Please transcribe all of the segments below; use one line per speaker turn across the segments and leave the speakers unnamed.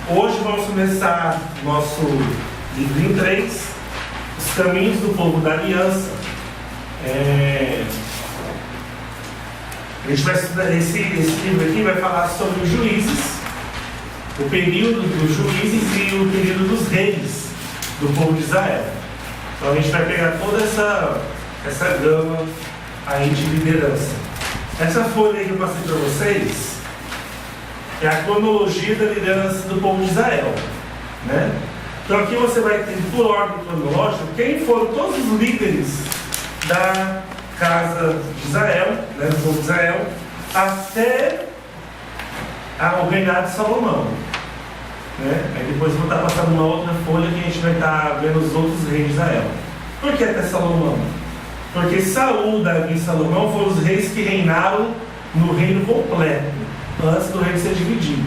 Hoje vamos começar nosso livrinho 3, Os Caminhos do Povo da Aliança. A gente vai estudar esse livro aqui, vai falar sobre os juízes, o período dos juízes e o período dos reis do povo de Israel. Então a gente vai pegar toda essa gama aí de liderança. Essa folha aí que eu passei para vocês é a cronologia da liderança do povo de Israel, né? Então aqui você vai ter, por ordem cronológica, quem foram todos os líderes da casa de Israel, né, do povo de Israel, até o reinado de Salomão, né? Aí depois eu vou estar passando uma outra folha que a gente vai estar vendo os outros reis de Israel. Por que até Salomão? Porque Saul, Davi e Salomão foram os reis que reinaram no reino completo, antes do reino ser dividido.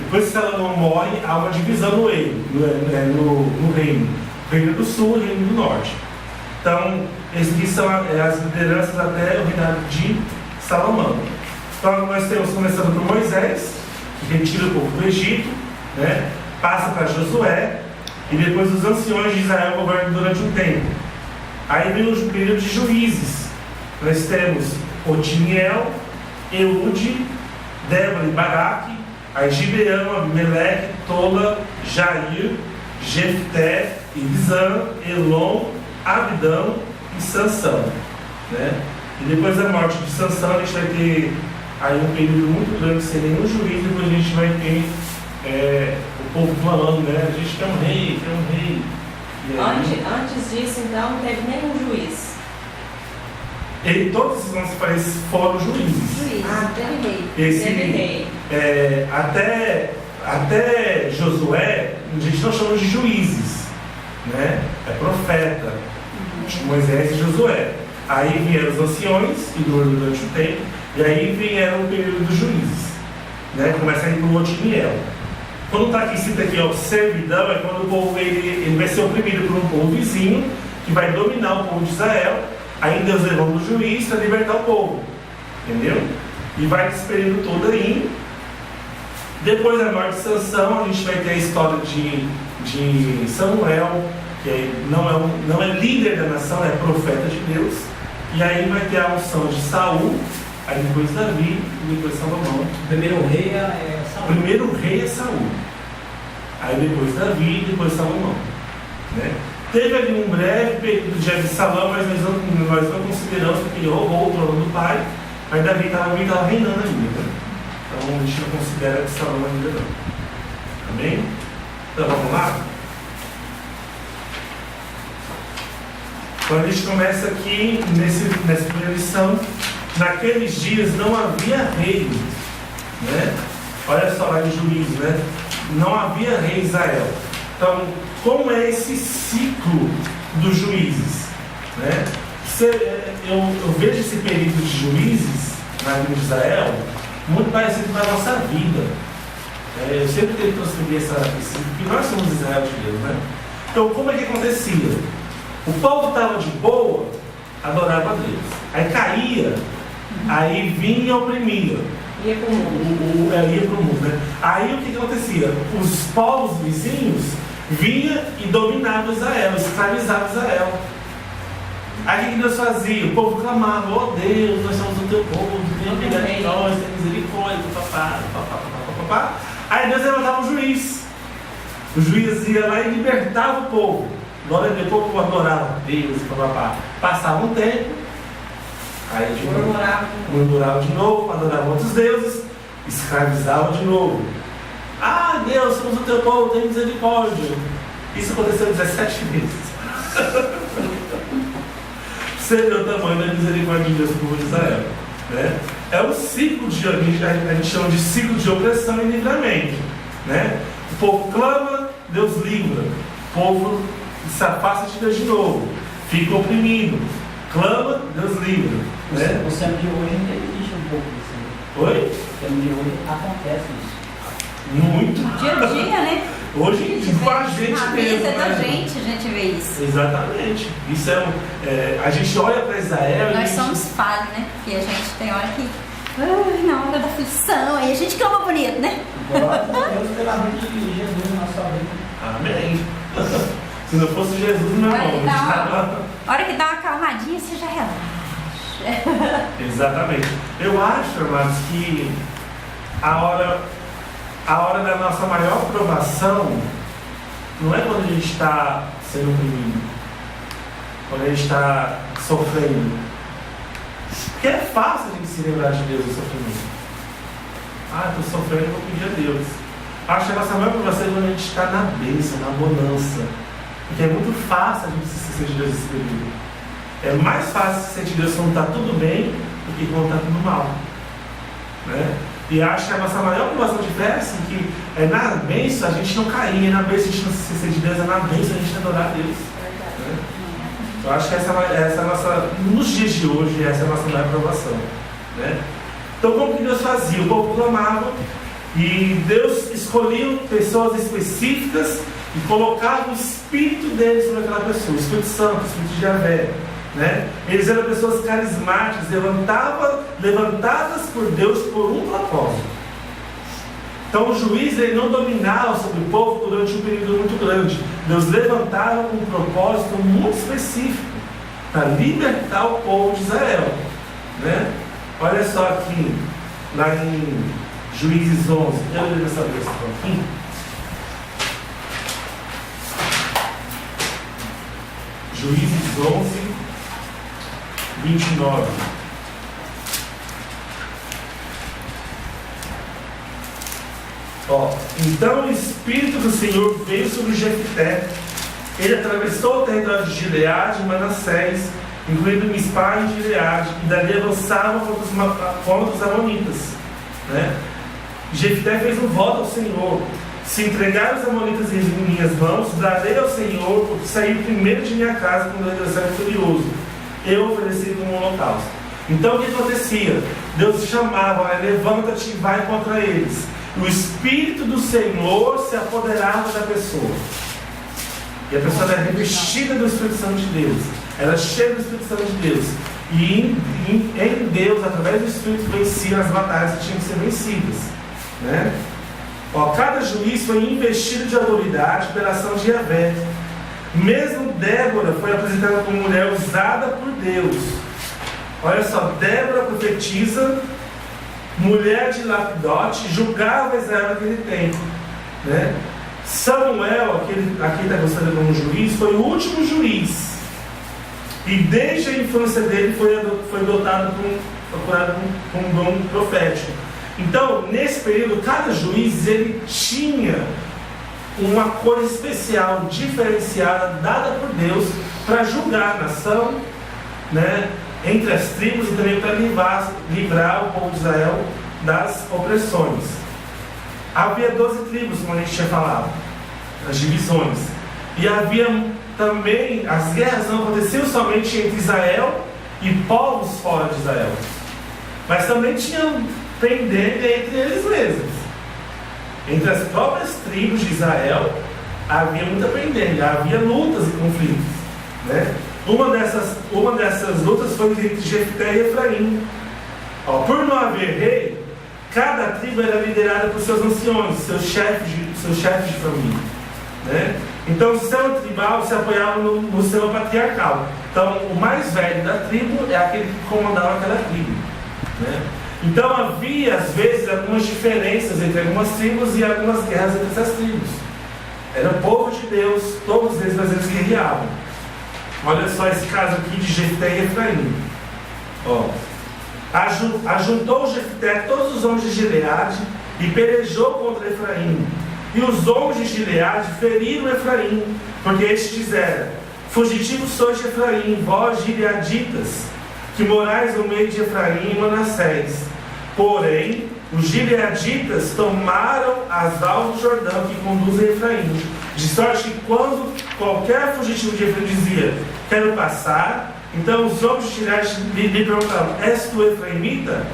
Depois que Salomão morre, há uma divisão no reino, no reino do sul e o reino do norte. Então, esses aqui são as lideranças até o reinado de Salomão. Então, nós temos começando por Moisés, que retira o povo do Egito, né? Passa para Josué, e depois os anciões de Israel governam durante um tempo. Aí vem o período de juízes. Nós temos Otiniel, Eude, Débora e Baraque, aí Gibeão, Abimeleque, Tola, Jair, Jefté, Ibzan, Elon, Abidão e Sansão, né? E depois da morte de Sansão, a gente vai ter aí um período muito grande sem nenhum juiz, depois a gente vai ter o povo clamando, né? A gente quer um rei, quer um rei.
Antes disso, então, não teve nenhum juiz.
Todos os nossos países foram juízes.
Teve rei.
Até Josué, a gente não chama de juízes, né? É profeta. Moisés e Josué. Aí vieram os anciões, que duram durante o tempo, e aí vieram o período dos juízes, né? Começa aí por Otiniel. Quando está aqui, cita aqui, ó, servidão, é quando o povo ele vai ser oprimido por um povo vizinho, que vai dominar o povo de Israel. Aí Deus levou o juiz para libertar o povo, entendeu? E vai esse período todo aí. Depois da morte de Sansão, a gente vai ter a história de Samuel, que não é líder da nação, é profeta de Deus. E aí vai ter a unção de Saul, aí depois Davi e depois Salomão.
O primeiro rei é Saul.
O primeiro rei é Saul. Aí depois Davi e depois Salomão, né? Teve ali um breve período de Absalão, mas nós não consideramos porque ele roubou o trono do pai, mas Davi estava reinando ainda. Então a gente não considera Absalão ainda não. Amém? Então vamos lá? Então a gente começa aqui nessa primeira lição. Naqueles dias não havia rei, né? Olha só lá em Juízes, né? Não havia rei em Israel. Então, como é esse ciclo dos juízes, né? Eu vejo esse período de juízes na vida de Israel muito parecido com a nossa vida. Eu sempre tento transferir esse porque nós somos Israel de Deus, né? Então, como é que acontecia? O povo estava de boa, adorava a Deus. Aí caía, aí vinha e oprimia.
Ia para o mundo.
Ia para o mundo, né? Aí o que acontecia? Os povos vizinhos vinham e dominavam Israel, escravizavam Israel. Aí o que Deus fazia? O povo clamava: ó Deus, nós somos o teu povo, tenha piedade de nós, tenha misericórdia, papá. Aí Deus levantava um juiz. O juiz ia lá e libertava o povo. Glória a Deus, o povo adorava a Deus, papá. Passava um tempo, aí murmurava de novo, adorava outros deuses, escravizava de novo. Ah, Deus, somos o teu povo, tem misericórdia. Isso aconteceu 17 vezes. Você vê o tamanho da misericórdia de Deus no povo de Israel, né? É um ciclo a gente chama de ciclo de opressão e livramento, né? O povo clama, Deus livra. O povo se afasta de Deus de novo, fica oprimido. Clama, Deus livra, né?
O céu de hoje ainda existe um pouco disso.
Oi?
O céu de hoje acontece isso.
Muito.
Dia a dia, né?
Hoje, com a gente
na
mesmo.
vida da
Né?
gente, a gente vê isso.
Exatamente. Isso a gente olha para Israel
Nós
e
somos falhos, né? Porque a gente tem hora que Ai, na hora da aflição, aí a gente clama bonito, né?
Glória a Deus pela vida de Jesus na nossa vida.
Amém. Se não fosse Jesus, meu
Olha que
irmão,
dá
estava...
A hora que dá uma acalmadinha, você já relaxa.
Exatamente. Eu acho, amados, que a hora da nossa maior provação não é quando a gente está sendo oprimido, quando a gente está sofrendo. Porque é fácil a gente se lembrar de Deus no sofrimento. Estou sofrendo, vou pedir a Deus. Acho que a nossa maior provação é quando a gente está na bênção, na bonança. Porque é muito fácil a gente se esquecer de Deus nesse período. É mais fácil se sentir Deus quando está tudo bem do que quando está tudo mal. Né? E acho que a nossa maior provação de fé é assim, que é na bênção a gente não cair, é na bênção a gente não se esquecer de Deus, é na bênção a gente adorar a Deus. Né? Eu acho que essa é a nossa, nos dias de hoje, essa é a nossa maior provação. Né? Então, como que Deus fazia? O povo clamava e Deus escolhia pessoas específicas e colocava o Espírito dele sobre aquela pessoa, o Espírito Santo, o Espírito de Javé. Né? Eles eram pessoas carismáticas, levantadas por Deus por um propósito. Então o juiz ele não dominava sobre o povo durante um período muito grande. Deus levantava um propósito muito específico para libertar o povo de Israel. Né? Olha só aqui, lá em Juízes 11, eu leio essa versão aqui. Juízes 11, 29. Então o Espírito do Senhor veio sobre Jefté. Ele atravessou o território de Gileade e Manassés, incluindo Mispá e Gileade, e dali avançava contra os amonitas. Né? Jefté fez um voto ao Senhor: se entregar os amonitas em minhas mãos, darei ao Senhor, porque saí primeiro de minha casa quando eu era furioso. Eu ofereci como um holocausto. Então o que acontecia? Deus chamava: levanta-te e vai contra eles. O Espírito do Senhor se apoderava da pessoa. E a pessoa era revestida do Espírito Santo de Deus. Era cheia do Espírito Santo de Deus. E em Deus, através do Espírito, vencia as batalhas que tinham que ser vencidas. Né? Cada juiz foi investido de autoridade pela ação de Javé. Mesmo Débora foi apresentada como mulher usada por Deus. Olha só, Débora profetiza, mulher de Lapidote, julgava Israel naquele tempo. Né? Samuel, aqui está considerado como juiz, foi o último juiz. E desde a infância dele foi dotado procurado com um dom profético. Então, nesse período, cada juiz ele tinha uma coisa especial, diferenciada, dada por Deus para julgar a nação, né, entre as tribos e também para livrar o povo de Israel das opressões. Havia 12 tribos, como a gente tinha falado, as divisões. E havia também, as guerras não aconteciam somente entre Israel e povos fora de Israel, mas também tinham pendência entre eles mesmos. Entre as próprias tribos de Israel havia muita pendência, havia lutas e conflitos. Né? Uma dessas lutas foi entre Jefté e Efraim. Por não haver rei, cada tribo era liderada por seus anciões, seus chefes de família. Né? Então o sistema tribal se apoiava no sistema patriarcal. Então o mais velho da tribo é aquele que comandava aquela tribo. Né? Então havia às vezes algumas diferenças entre algumas tribos e algumas guerras entre essas tribos. Era o povo de Deus, todos eles, mas eles guerreavam. Olha só esse caso aqui de Jefté e Efraim. Ajuntou Jefté todos os homens de Gileade e pelejou contra Efraim. E os homens de Gileade feriram Efraim, porque eles disseram: fugitivos sois de Efraim, vós gileaditas, que morais no meio de Efraim e Manassés. Porém, os gileaditas tomaram as valves do Jordão que conduzem a Efraim, de sorte que quando qualquer fugitivo de Efraim dizia: quero passar, então os homens de Gileade lhe perguntavam: és tu efraimita?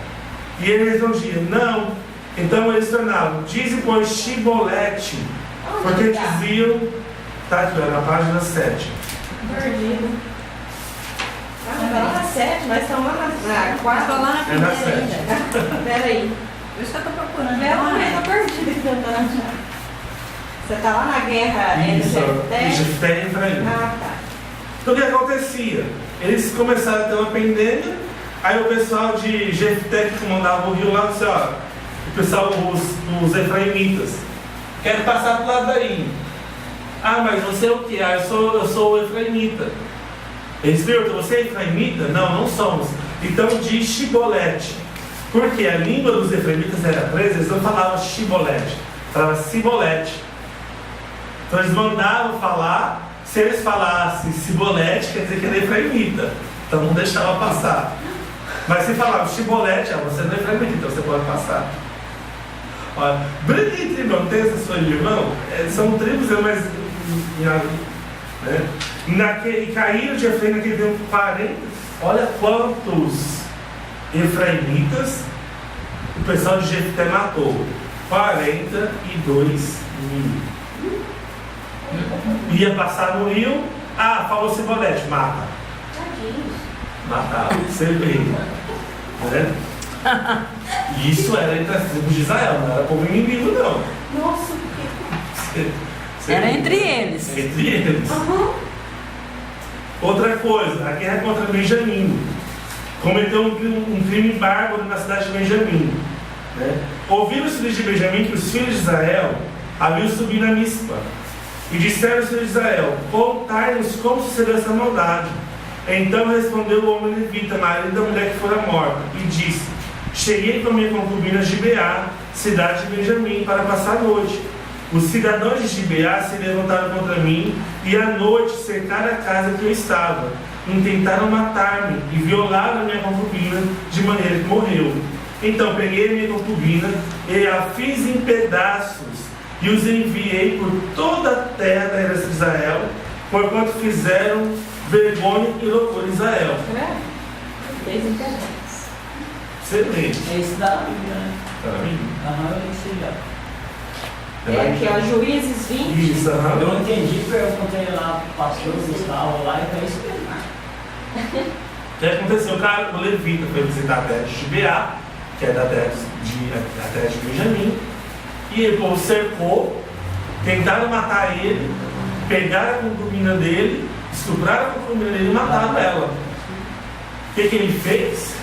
E ele respondia: não. Então eles tornavam: dize pois Shibolete, porque diziam, está aqui na página 7.
Perdido. tá lá na 7, nós estamos lá na 4.
Estou lá na
É na
primeira
sete.
ainda.
Peraí.
Por isso que eu tô procurando.
Ela
Não
também
é.
tá perdida tentando achar. Você tá lá na guerra
Isso,
Jefté?
Jefté e Efraim.
Ah, tá.
Então o que acontecia? Eles começaram a ter uma pendência, aí o pessoal de Jefté que comandava o rio lá disse, ó, o pessoal, os efraimitas, quero passar pro lado daí. Ah, mas você é o quê? Ah, eu sou o efraimita. Eles perguntam, você é efraimita? Não, não somos. Então diz Shibolete. Porque a língua dos efraimitas era presa, eles não falavam Shibolete, falavam Sibolete. Então eles mandavam falar, se eles falassem Sibolete, quer dizer que ele é efraimita. Então não deixava passar. Mas se falava Shibolete, você não é efraimita, então você pode passar. Olha, briga entre irmãos, tem essa sua irmão, são tribos, mas né? E caíram de Efraim naquele tempo 40. Olha quantos efraimitas o pessoal de Jefté matou. 42 mil. Ia passar no rio, falou Sibolete, mata.
Tadinhos.
Matava, cerveja. Né? Isso era entre as tribos de Israel, não era povo inimigo, não.
Nossa, que...
Era entre eles.
Entre eles. Outra coisa, a guerra contra Benjamim. Cometeu um crime bárbaro na cidade de Benjamim. Né? Ouviram os filhos de Benjamim que os filhos de Israel haviam subido a Mispa. E disseram aos filhos de Israel, contai-nos como sucedeu essa maldade. Então respondeu o homem levita, marido da mulher que fora morta, e disse, cheguei com a minha concubina Gibeá, cidade de Benjamim, para passar a noite. Os cidadãos de Gibeá se levantaram contra mim e à noite cercaram a casa que eu estava. Intentaram matar-me e violaram a minha concubina de maneira que morreu. Então peguei a minha concubina e a fiz em pedaços e os enviei por toda a terra da herança de Israel, porquanto fizeram vergonha e loucura em Israel.
Fez em pedaços.
Você lê.
É isso da Bíblia, né?
Tá vendo?
Aham, eu sei já.
É aqui, ó, Juízes 20.
Isso, aham.
Eu entendi, porque eu contei lá pro pastor Gustavo lá e foi isso mesmo.
O que aconteceu? O levita foi visitar a terra de Gibeá, que é da terra de Benjamim, e o povo cercou, tentaram matar ele, pegaram a concubina dele, estupraram a concubina dele e mataram ela. O que ele fez?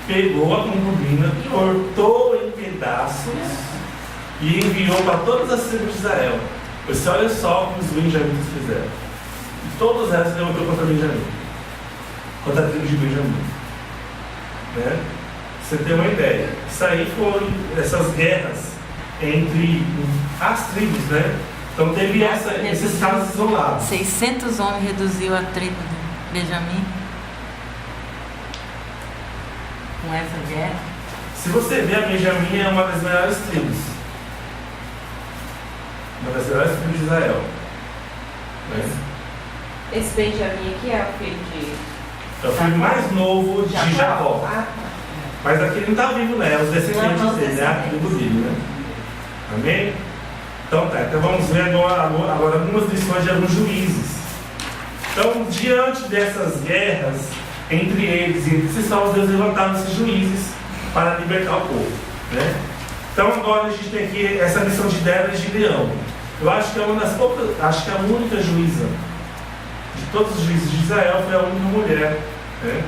Pegou a concubina, cortou em pedaços e enviou para todas as tribos de Israel. Você olha só o que os benjamitas fizeram. E todas elas se levantou contra Benjamim, contra a tribo de Benjamim. Né? Você tem uma ideia. Isso aí foram essas guerras entre as tribos, né? Então teve esses casos isolados.
600 homens reduziu a tribo de Benjamim com essa guerra.
Se você ver, a Benjamim é uma das melhores tribos. Uma das melhores tribos de Israel. Né?
Esse Benjamim aqui é o filho de...
É o filho mais novo de Jacó.
Ah, tá.
Mas aqui ele não está vivo, né? É os descendentes
Não, os
dele, né? A tribo dele, né? Amém? Então tá, então vamos ver agora algumas lições de alguns juízes. Então, diante dessas guerras entre eles e entre si só, Deus levantaram esses juízes para libertar o povo, né? Então agora a gente tem aqui essa missão de Débora e Gideão. Eu acho que é uma das poucas, acho que é a única juíza de todos os juízes de Israel, foi a única mulher, né,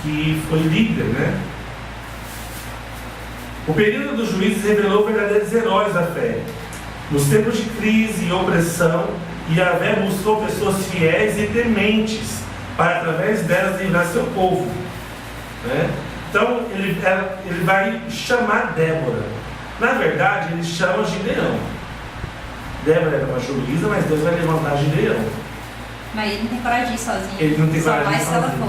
que foi líder, né? O período dos juízes revelou verdadeiros heróis da fé. Nos tempos de crise e opressão, Yahvé buscou pessoas fiéis e tementes para, através delas, livrar seu povo, né? Então, ele vai chamar Débora. Na verdade, ele chama Gideão. Débora era uma juíza, mas Deus vai levantar Gideão.
Mas ele não tem coragem de ir sozinho.
Ele não tem
Só
coragem de
vai
ir
se ela
sozinho.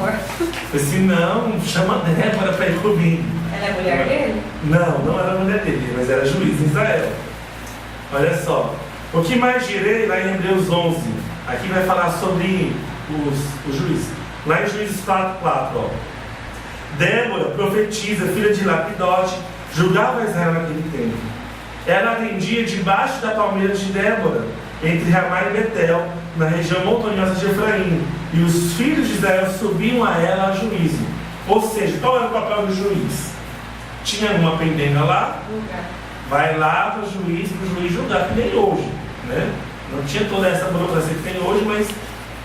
for.
Se não, chama Débora para ir comigo.
Ela é mulher dele?
Não era mulher dele, mas era juiz em Israel. Olha só. O que mais direi lá em Hebreus 11? Aqui vai falar sobre os juízes. Lá em Juízes 4:4, ó. Débora, profetisa, filha de Lapidote, julgava Israel naquele tempo. Ela atendia debaixo da palmeira de Débora, entre Ramá e Betel, na região montanhosa de Efraim, e os filhos de Israel subiam a ela a juízo. Ou seja, qual era o papel do juiz? Tinha uma pendenga lá,
Lugar.
vai lá para o juiz julgar, que nem hoje, né? Não tinha toda essa burocracia que tem hoje, mas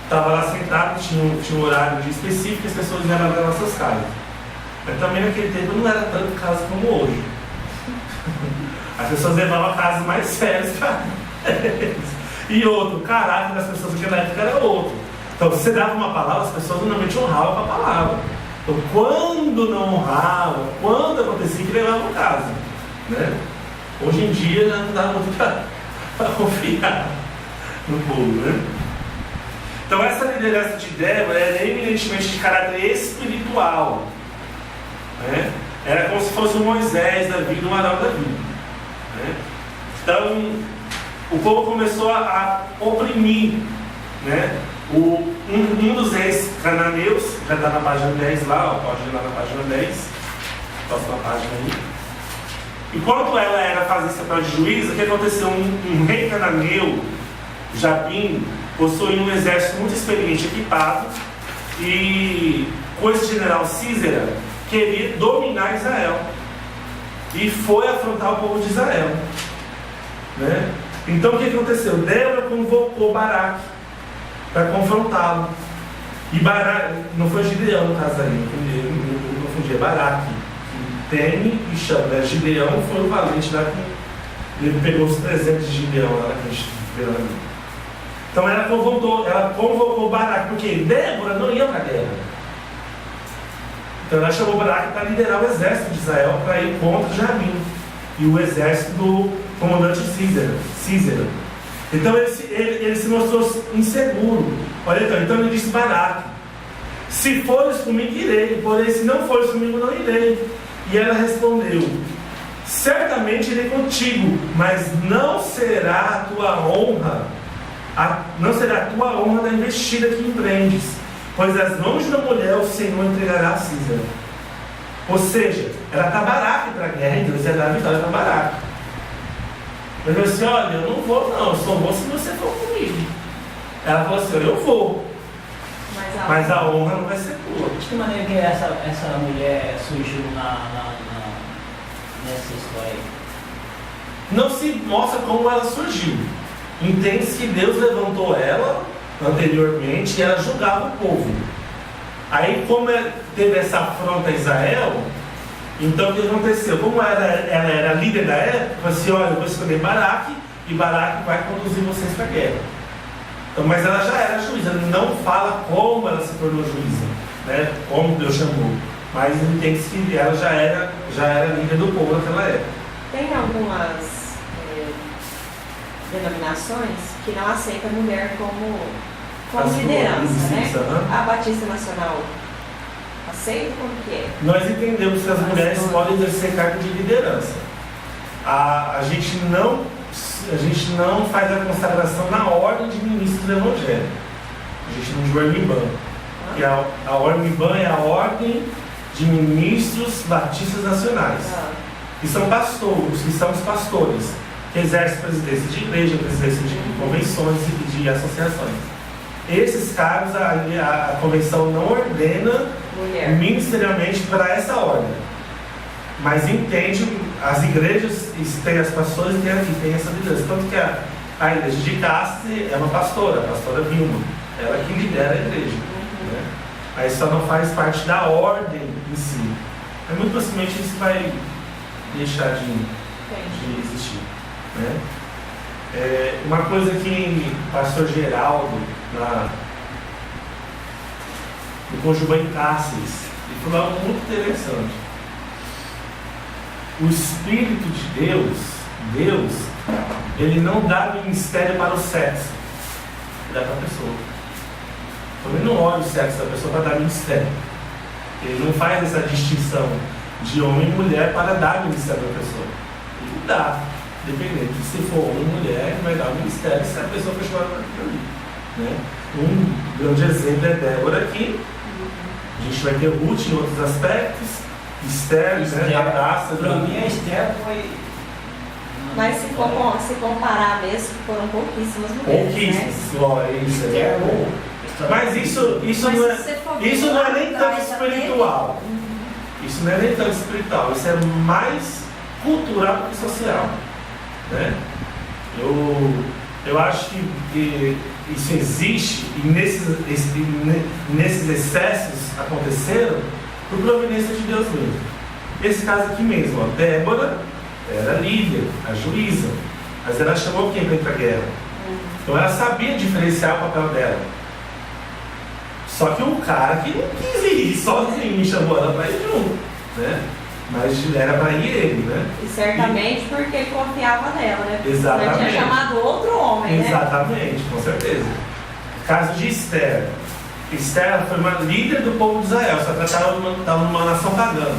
estava lá sentado, tinha um horário específico e as pessoas iam lá nas suas casas. Mas também naquele tempo não era tanto casa como hoje. As pessoas levavam casas mais sérias para eles. E outro, o caráter das pessoas naquela época era outro. Então, se você dava uma palavra, as pessoas normalmente honravam a palavra. Então, quando não honravam, quando acontecia, que levavam casa, né? Hoje em dia já não dá muito para confiar no povo, né? Então, essa liderança de Débora era eminentemente de caráter espiritual, né? Era como se fosse um Moisés da vida, um Arão da vida, né? Então, o povo começou a oprimir, né? Um dos reis cananeus, já está na página 10 lá, ó, pode ir lá na página 10, próxima página aí. Enquanto ela era fazer esse papel de juíza, o que aconteceu? Um rei cananeu, Jabim, possuía um exército muito experiente, equipado, e com esse general Císera, queria dominar Israel. E foi afrontar o povo de Israel, né? Então o que aconteceu? Débora convocou Baraque para confrontá-lo. E Baraque, não foi Gideão no caso aí, eu confundi, é Baraque, que teme e chama, né? Gideão foi o valente lá que ele pegou os presentes de Gideão lá que a gente vê lá. Então ela convocou Baraque, porque Débora não ia para a guerra. Então ela chamou Baraque para liderar o exército de Israel para ir contra Jabim e o exército do comandante Císera. Então ele se mostrou inseguro. Olha então ele disse Baraque: se fores comigo, irei, porém se não fores comigo, não irei. E ela respondeu: certamente irei contigo, mas não será a tua honra, da investida que empreendes, pois as mãos da mulher o Senhor entregará a Císera. Ou seja, ela está Baraque para a guerra, então Deus ia dar a vitória para Baraque. Ele falou assim: olha, eu não vou não, eu só vou se você for comigo. Ela falou assim: eu vou, mas a honra não vai ser tua.
De que maneira que essa mulher surgiu nessa história aí?
Não se mostra como ela surgiu. Entende-se que Deus levantou ela anteriormente e ela julgava o povo. Aí, como teve essa afronta a Israel, então o que aconteceu? Como ela era líder da época, falou assim: olha, eu vou escolher Baraque e Baraque vai conduzir vocês para a guerra. Então, mas ela já era juíza, não fala como ela se tornou juíza, né? Como Deus chamou. Mas entende-se que ela já era líder do povo naquela época.
Tem algumas denominações que não aceitam a mulher como liderança, né? A Batista Nacional aceita como que é?
Nós entendemos que as mulheres podem exercer cargo de liderança. A gente não faz a consagração na ordem de ministros do Evangelho. A gente não joga IBAN. E a ordem IBAN é a ordem de ministros batistas nacionais. Que são pastores, que são os pastores, que exercem presidência de igreja, presidência de convenções e de associações. Esses cargos a convenção não ordena ministerialmente para essa ordem, mas entende, as igrejas têm as pastores e tem essa liderança. Tanto que a igreja de Cáceres é uma pastora, a pastora Vilma, ela que lidera a igreja, né? Aí só não faz parte da ordem em si. Mas muito possivelmente isso vai deixar de existir, né? Uma coisa que o pastor Geraldo, no Conjubã em Cáceres, ele falou algo muito interessante. O Espírito de Deus, ele não dá ministério para o sexo, ele dá para a pessoa. Então ele não olha o sexo da pessoa para dar ministério. Ele não faz essa distinção de homem e mulher para dar ministério para a pessoa. Ele dá, dependendo de se for homem ou mulher, ele vai dar o ministério se a pessoa for chamada para aquilo ali, né? Um grande exemplo é Débora aqui. A gente vai ter Ruth em outros aspectos, Esther, né? Radassa.
Para mim, a Esther foi
Mas se comparar mesmo, foram pouquíssimas mulheres,
Pouquíssimas, isso é bom. Mas isso não é nem tanto espiritual. Isso não é nem tanto espiritual, isso é mais cultural do que social, né? Eu acho que isso existe e nesses excessos aconteceram por providência de Deus mesmo. Esse caso aqui mesmo, ó, Débora era líder, a juíza, mas ela chamou quem para ir para a guerra? Então ela sabia diferenciar o papel dela. Só que o cara que não quis ir sozinho chamou ela para ir junto, né? Mas era para ir ele, né?
E certamente porque confiava nela, né?
Exatamente.
Ela tinha chamado outro homem, né?
Exatamente, com certeza. Caso de Esther. Esther foi uma líder do povo de Israel, só que ela estava numa nação pagã.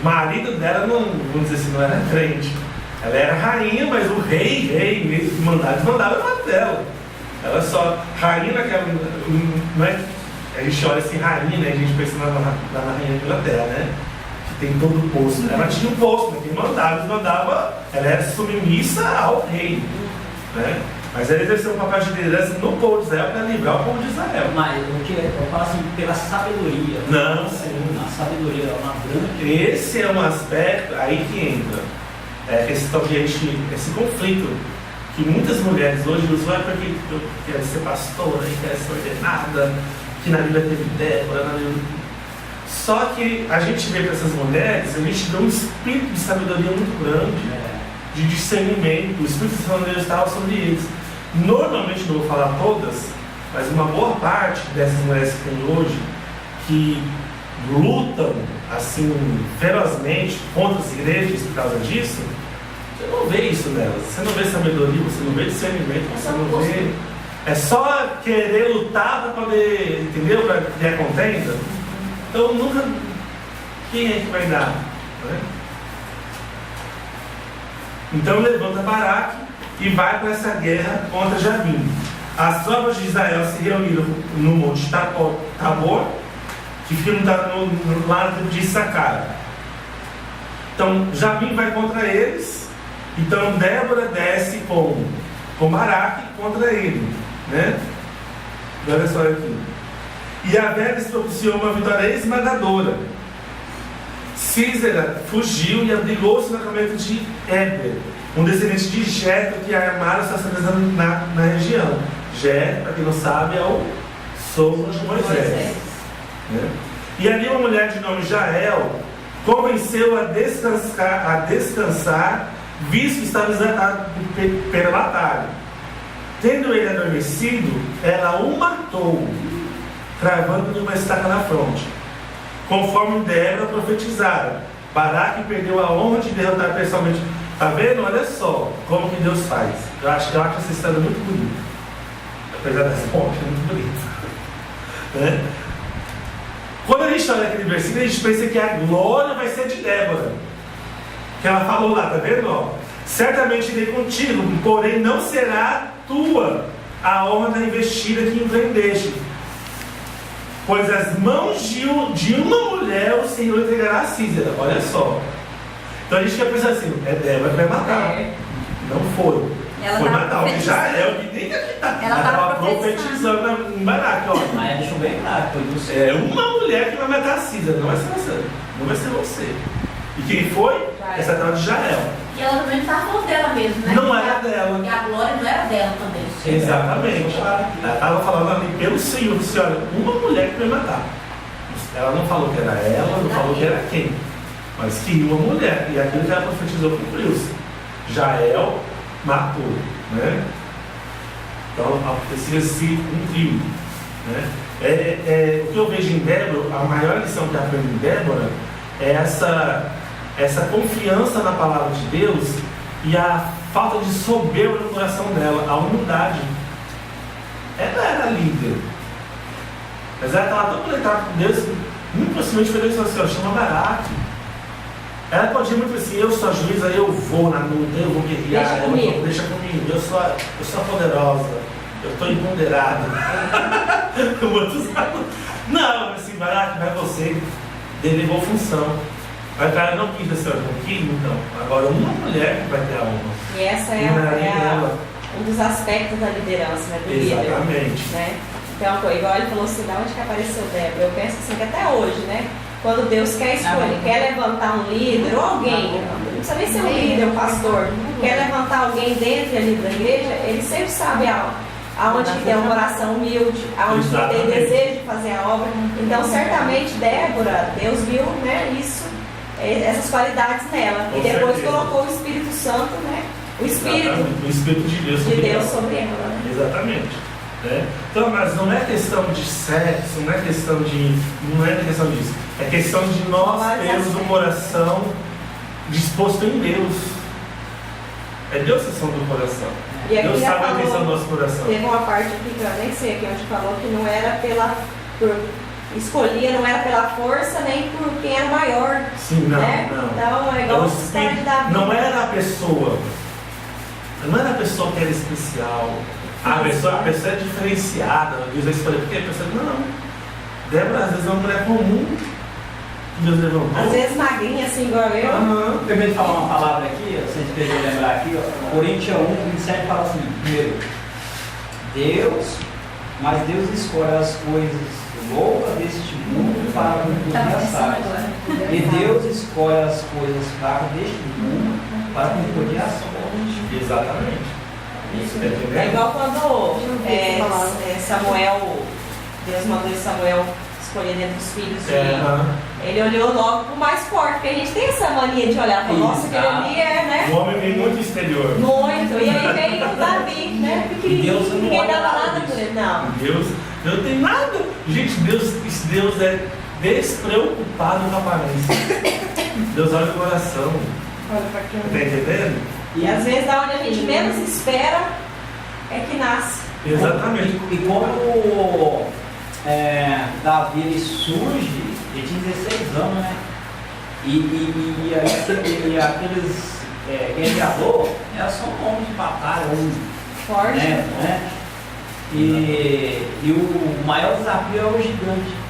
O marido dela, não, vamos dizer assim, não era crente. Ela era rainha, mas o rei mesmo, mandava o marido dela. Ela só, rainha naquela, não é, a gente olha assim, rainha, né? A gente pensa na rainha da Inglaterra, né? Que tem todo o posto. Ela tinha um posto, né? Quem mandava, ela era submissa ao rei, né? Mas ela exerceu um papel de liderança no povo de Israel para livrar o povo de Israel.
Mas o que eu falo assim, pela sabedoria.
Não, sim.
A sabedoria é uma grande.
Esse é um aspecto aí que entra. É questão de esse conflito que muitas mulheres hoje usam porque eu quero ser pastora, quero ser ordenada, que na Bíblia teve Débora, Só que a gente vê para essas mulheres, a gente dá um espírito de sabedoria muito grande, de discernimento. O espírito de sabedoria estava sobre eles. Normalmente, não vou falar todas, mas uma boa parte dessas mulheres que tem hoje, que lutam assim ferozmente contra as igrejas por causa disso, você não vê isso nelas. Você não vê sabedoria, você não vê discernimento, você não vê. É só querer lutar para poder, entendeu? Para criar contenda. Então nunca. Quem é que vai dar? Né? Então levanta Baraque e vai para essa guerra contra Jabim. As tropas de Israel se reuniram no monte Tabor, que fica no lado de Issacar. Então Jabim vai contra eles. Então Débora desce com Baraque contra ele, né? Olha só aqui. E Abel lhes propiciou uma vitória esmagadora. Císera fugiu e abrigou-se no acampamento de Éber, um descendente de Jetro que armaram suas casas na região. Jetro, para quem não sabe, é o sogro de Moisés. Né? E ali uma mulher de nome Jael convenceu a descansar, visto que estava exaltado pela batalha. Tendo ele adormecido, ela o matou, cravando-lhe uma estaca na fronte. Conforme Débora profetizara, Baraque perdeu a honra de derrotar pessoalmente. Está vendo? Olha só como que Deus faz. Eu acho essa história muito bonita. Apesar das mortes, é muito bonita. Né? Quando a gente olha aquele versículo, a gente pensa que a glória vai ser de Débora. Que ela falou lá, tá vendo? Ó, certamente irei contigo, porém não será tua a honra da investida que empreendeste. Pois as mãos de uma mulher o Senhor entregará a Císera. Olha só. Então a gente quer pensar assim, é Débora que vai matar. Não foi.
Ela
foi
tava
matar o Israel, que nem aqui está.
Ela estava
profetizando em Baraque.
Mas deixa eu bem claro, foi do céu.
É uma mulher que vai matar a Císera, não vai ser você. Não vai ser você. E quem foi? Essa tal de Jael.
E ela também não estava falando dela mesmo, né?
Não era dela.
E a glória não era dela também.
Exatamente. Ela estava falando ali pelo Senhor, disse, olha, uma mulher que vai matar. Ela não falou que era ela, não falou que era quem. Mas que uma mulher. E aquilo que ela profetizou cumpriu-se. Jael matou. Né? Então a profecia se cumpriu. Né? O que eu vejo em Débora, a maior lição que eu aprendo em Débora é essa confiança na palavra de Deus e a falta de soberba no coração dela, a humildade. Ela era líder, mas ela estava tão conectada com Deus, muito possivelmente foi Deus assim, chama Baraque. Ela podia muito assim, eu sou a juíza, eu vou na luta, eu vou guerrear, deixa comigo, eu sou poderosa, eu estou empoderada. Não, assim, Baraque, vai você, delegou função. Aí o cara não quis assim, não quis, então. Agora uma mulher que vai ter a honra.
E essa um dos aspectos da liderança, né, do líder.
Exatamente.
Né? Então, igual ele falou assim, da onde que apareceu Débora? Eu penso assim, que até hoje, né? Quando Deus quer escolher, quer levantar um líder ou alguém, não precisa nem ser um líder, um pastor, quer levantar alguém dentro ali da igreja, ele sempre sabe aonde que tem um coração humilde, aonde que tem desejo de fazer a obra. Então, certamente, Débora, Deus viu, né, isso, essas qualidades nela.
Com
e depois
certeza.
colocou o Espírito Santo, né? O Espírito
de Deus
sobre ela. Né?
Exatamente. Né? Então, mas não é questão de sexo, não é questão disso. É questão de nós termos um coração disposto em Deus. É Deus que são do coração.
E
Deus sabe a intenção do nosso coração.
Teve uma parte aqui que eu nem sei aqui onde falou que não era escolhia, não era pela força nem por quem era maior.
Sim, não,
né?
não.
Então é igual o história de Davi.
Não era a pessoa. Não era a pessoa que era especial. A pessoa é diferenciada. Deus vai escolher porque a pessoa não. Débora, às vezes, é uma mulher comum que Deus levantou.
Às vezes magrinha, assim, igual eu.
Eu acabei de falar uma palavra aqui, se a gente quiser lembrar aqui, ó, Coríntios 1:27 fala assim, primeiro, mas Deus escolhe as coisas loucas deste mundo para confundir as sábias. E Deus escolhe as coisas fracas deste mundo para confundir as fortes.
Exatamente. Isso
é igual quando Samuel, Deus mandou Samuel escolher dentro dos filhos de ele olhou logo pro mais forte, porque a gente tem essa mania de olhar para nossa, aquele ali né?
O homem vem muito exterior.
Muito, e aí veio o Davi, né? Pequenininho, ninguém dava nada por ele, não.
Deus não tem nada. Gente, Deus é despreocupado com a aparência. Deus olha o coração.
Olha pra quem.
Tá entendendo?
E às vezes da onde a gente menos espera é que nasce.
Exatamente.
E quando Davi ele surge, ele tinha 16 anos, né? E aqueles guerreadores eram só homens de batalha,
forte,
né? E o maior desafio é o gigante.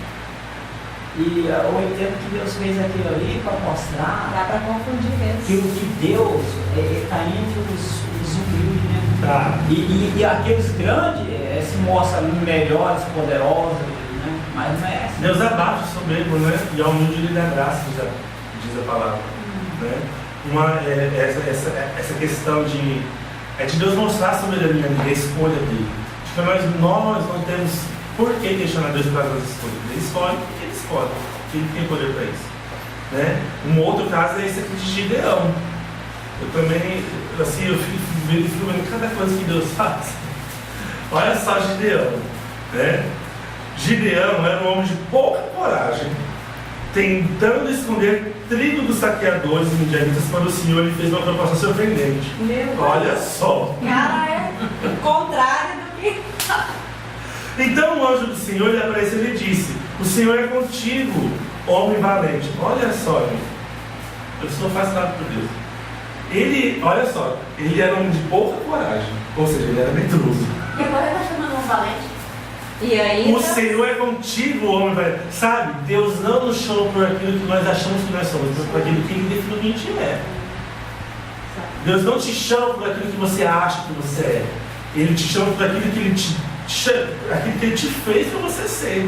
E eu entendo que Deus fez aquilo ali para mostrar.
Dá para confundir mesmo.
Que Deus está entre os humildes, né?
Tá.
E aqueles grandes se mostram melhores, poderosos, né? Mas não é assim.
Deus abate o soberbo, né? E ao humilde lhe dá graça, diz a palavra. Né? Essa questão de Deus mostrar a soberania dele, a escolha dele. Nós não temos por que questionar Deus por causa das escolhas. Ele escolhe porque ele escolhe. Ele tem poder para isso. Né? Um outro caso é esse aqui de Gideão. Eu também, assim, eu fico vendo cada coisa que Deus faz. Olha só Gideão. Né? Gideão era um homem de pouca coragem, tentando esconder trigo dos saqueadores midianitas, quando o Senhor lhe fez uma proposta surpreendente. Olha só.
Cara, é o contrário do que.
Então o anjo do Senhor lhe apareceu e lhe disse: o Senhor é contigo, homem valente. Olha só, gente. Eu sou fascinado por Deus. Olha só, ele era um homem de pouca coragem, ou seja, ele era medroso.
E agora está chamando um valente.
E aí,
o Senhor é contigo, homem valente. Sabe, Deus não nos chama por aquilo que nós achamos que nós somos, mas por aquilo que Ele definitivamente é. Deus não te chama por aquilo que você acha que você é. Ele te chama por aquilo que Ele te fez para você ser.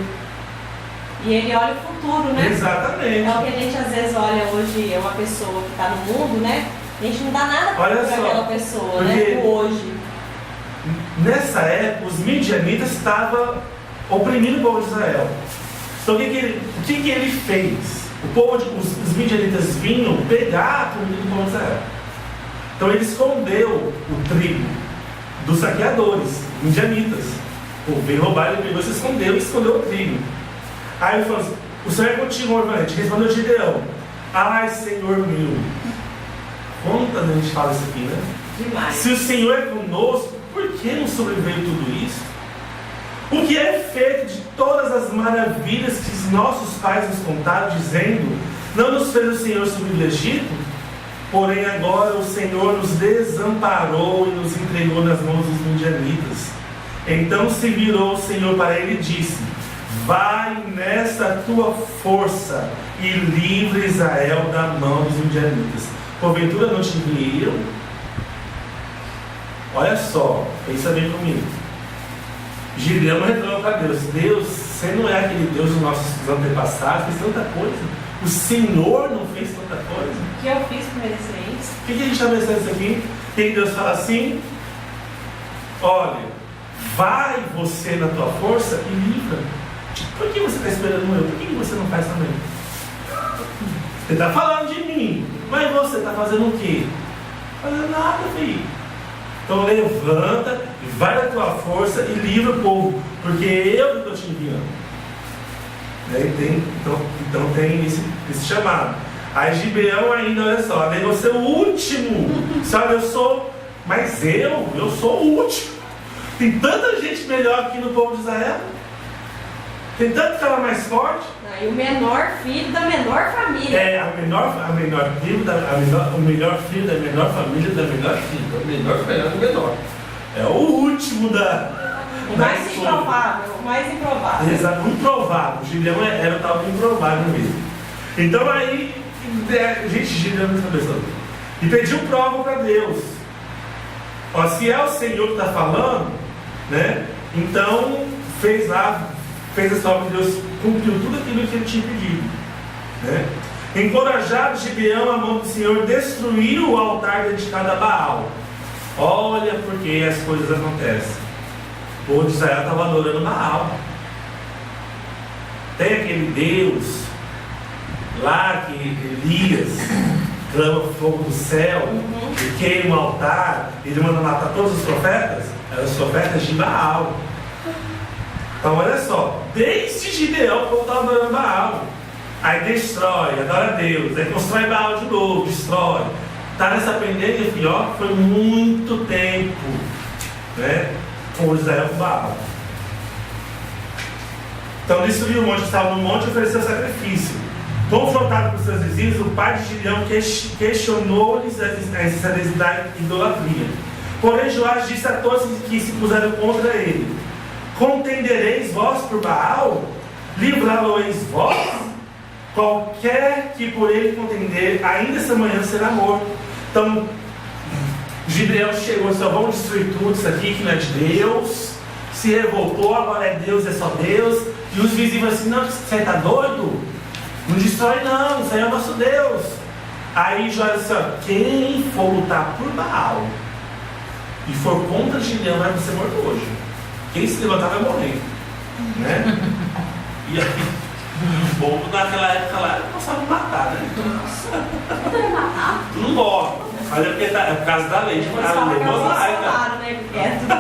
E Ele olha o futuro, né?
Exatamente.
É o que a gente às vezes olha hoje, é uma pessoa que está no mundo, né? A gente não dá nada para aquela pessoa, né? Hoje.
Nessa época, os midianitas estavam oprimindo o povo de Israel. Então, o que ele fez? Os midianitas vinham pegar a comida do povo de Israel. Então, ele escondeu o trigo dos saqueadores, midianitas. Veio roubar, ele pegou, se escondeu e escondeu o trigo. Aí ele falou assim: o Senhor é contigo, homem valente. Respondeu Gideão: ai, Senhor meu. Quantas a gente fala isso aqui, né?
Demais.
Se o Senhor é conosco, por que não sobreveio tudo isso? O que é feito de todas as maravilhas que os nossos pais nos contaram, dizendo: não nos fez o Senhor subir do Egito? Porém agora o Senhor nos desamparou e nos entregou nas mãos dos midianitas. Então se virou o Senhor para ele e disse: vai nessa tua força e livra Israel da mão dos midianitas. Porventura não te enviam? Olha só, pensa bem comigo. Gideão reclama para Deus: Deus, você não é aquele Deus dos nossos antepassados, fez tanta coisa. O Senhor não fez tanta coisa.
O que eu fiz para merecer isso?
O que a gente está pensando isso aqui? Tem Deus fala assim: olha, vai você na tua força e livra. Por que você está esperando eu? Por que você não faz também? Você está falando de mim, mas você está fazendo o quê? Fazendo nada, filho. Então levanta, vai na tua força e livra o povo, porque eu que estou te enviando. Então tem esse chamado. Aí Gibeão ainda, olha só, eu vou ser o último. Sabe, eu sou sou o último. Tem tanta gente melhor aqui no povo de Israel. Tem tanto que ela é mais forte.
E o menor filho da menor família.
O melhor filho da menor família da menor filha. O melhor do menor. É o último
o mais improvável, o mais improvável.
Exato, improvável. O Gideão era o tal do improvável mesmo. Então aí, gente, Gideão não sabe isso. E pediu prova para Deus. Ó, se é o Senhor que está falando, né? Então fez a prova de Deus, cumpriu tudo aquilo que ele tinha pedido, né? Encorajado Gideão, a mão do Senhor destruiu o altar dedicado a Baal. Olha porque as coisas acontecem. O povo de Israel estava adorando Baal. Tem aquele Deus lá que Elias clama fogo do céu e queima o altar, ele manda matar todos os profetas. Eram os profetas de Baal. Então olha só, desde Gideão o povo estava adorando Baal. Aí destrói, adora Deus, aí constrói Baal de novo, destrói. Está nessa pendência, filho, ó, foi muito tempo, né? Com Israel com Baal. Então ele subiu o monte, estava no monte e ofereceu sacrifício. Confrontado com seus vizinhos, o pai de Gideão questionou-lhes a existência da idolatria. Porém Joás disse a todos que se puseram contra ele: contendereis vós por Baal? Livrá-lo-eis vós? Qualquer que por ele contender, ainda essa manhã será morto. Então, Gideão chegou e só vamos destruir tudo isso aqui que não é de Deus. Se revoltou, agora é Deus, é só Deus. E os vizinhos assim: não, você está doido? Não destrói não, isso aí é o nosso Deus. Aí Joás disse: ó, quem for lutar por Baal e for contra Gideão vai ser morto hoje. Quem se levantar vai morrer, né? E aí, o povo naquela época lá não sabe matar, né? Tu não morre. Mas é porque é por causa da lei.
Eles falam que é o Bolsonaro, né? Porque é tudo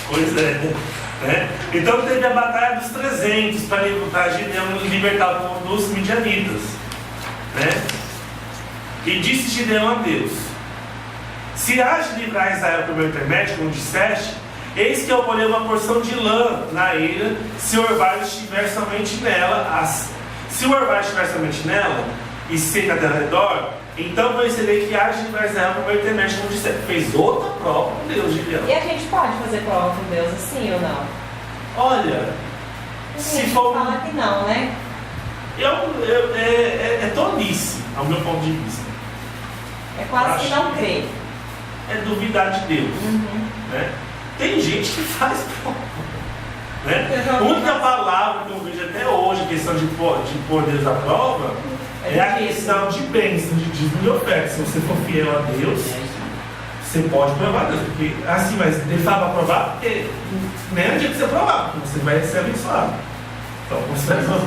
Pois é, né? Então teve a batalha dos 300 para Gideão libertar o povo dos midianitas, né? E disse Gideão a Deus: se hás de livrar Israel por meu intermédio, como disseste, eis que eu porei uma porção de lã na ilha, se o orvalho estiver somente nela, se o orvalho estiver somente nela, e seca até ao redor, então conhecerei que há de livrar Israel por meu intermédio, como disseste. Fez outra prova com Deus, Gideão.
E a gente pode fazer prova com Deus assim ou não?
Olha, se for...
fala que não, né?
É tolice, ao meu ponto de vista.
É quase que não crer.
É duvidar de Deus, né? Tem gente que faz prova, né? A única palavra que eu vejo até hoje, questão de pôr Deus à prova, é a questão de bênção, de dízimo e oferta. Se você for fiel a Deus, você pode provar Deus. Porque, assim, mas ele fala para provar porque nem é dia que você provar, porque você vai ser abençoado. Então, consideração.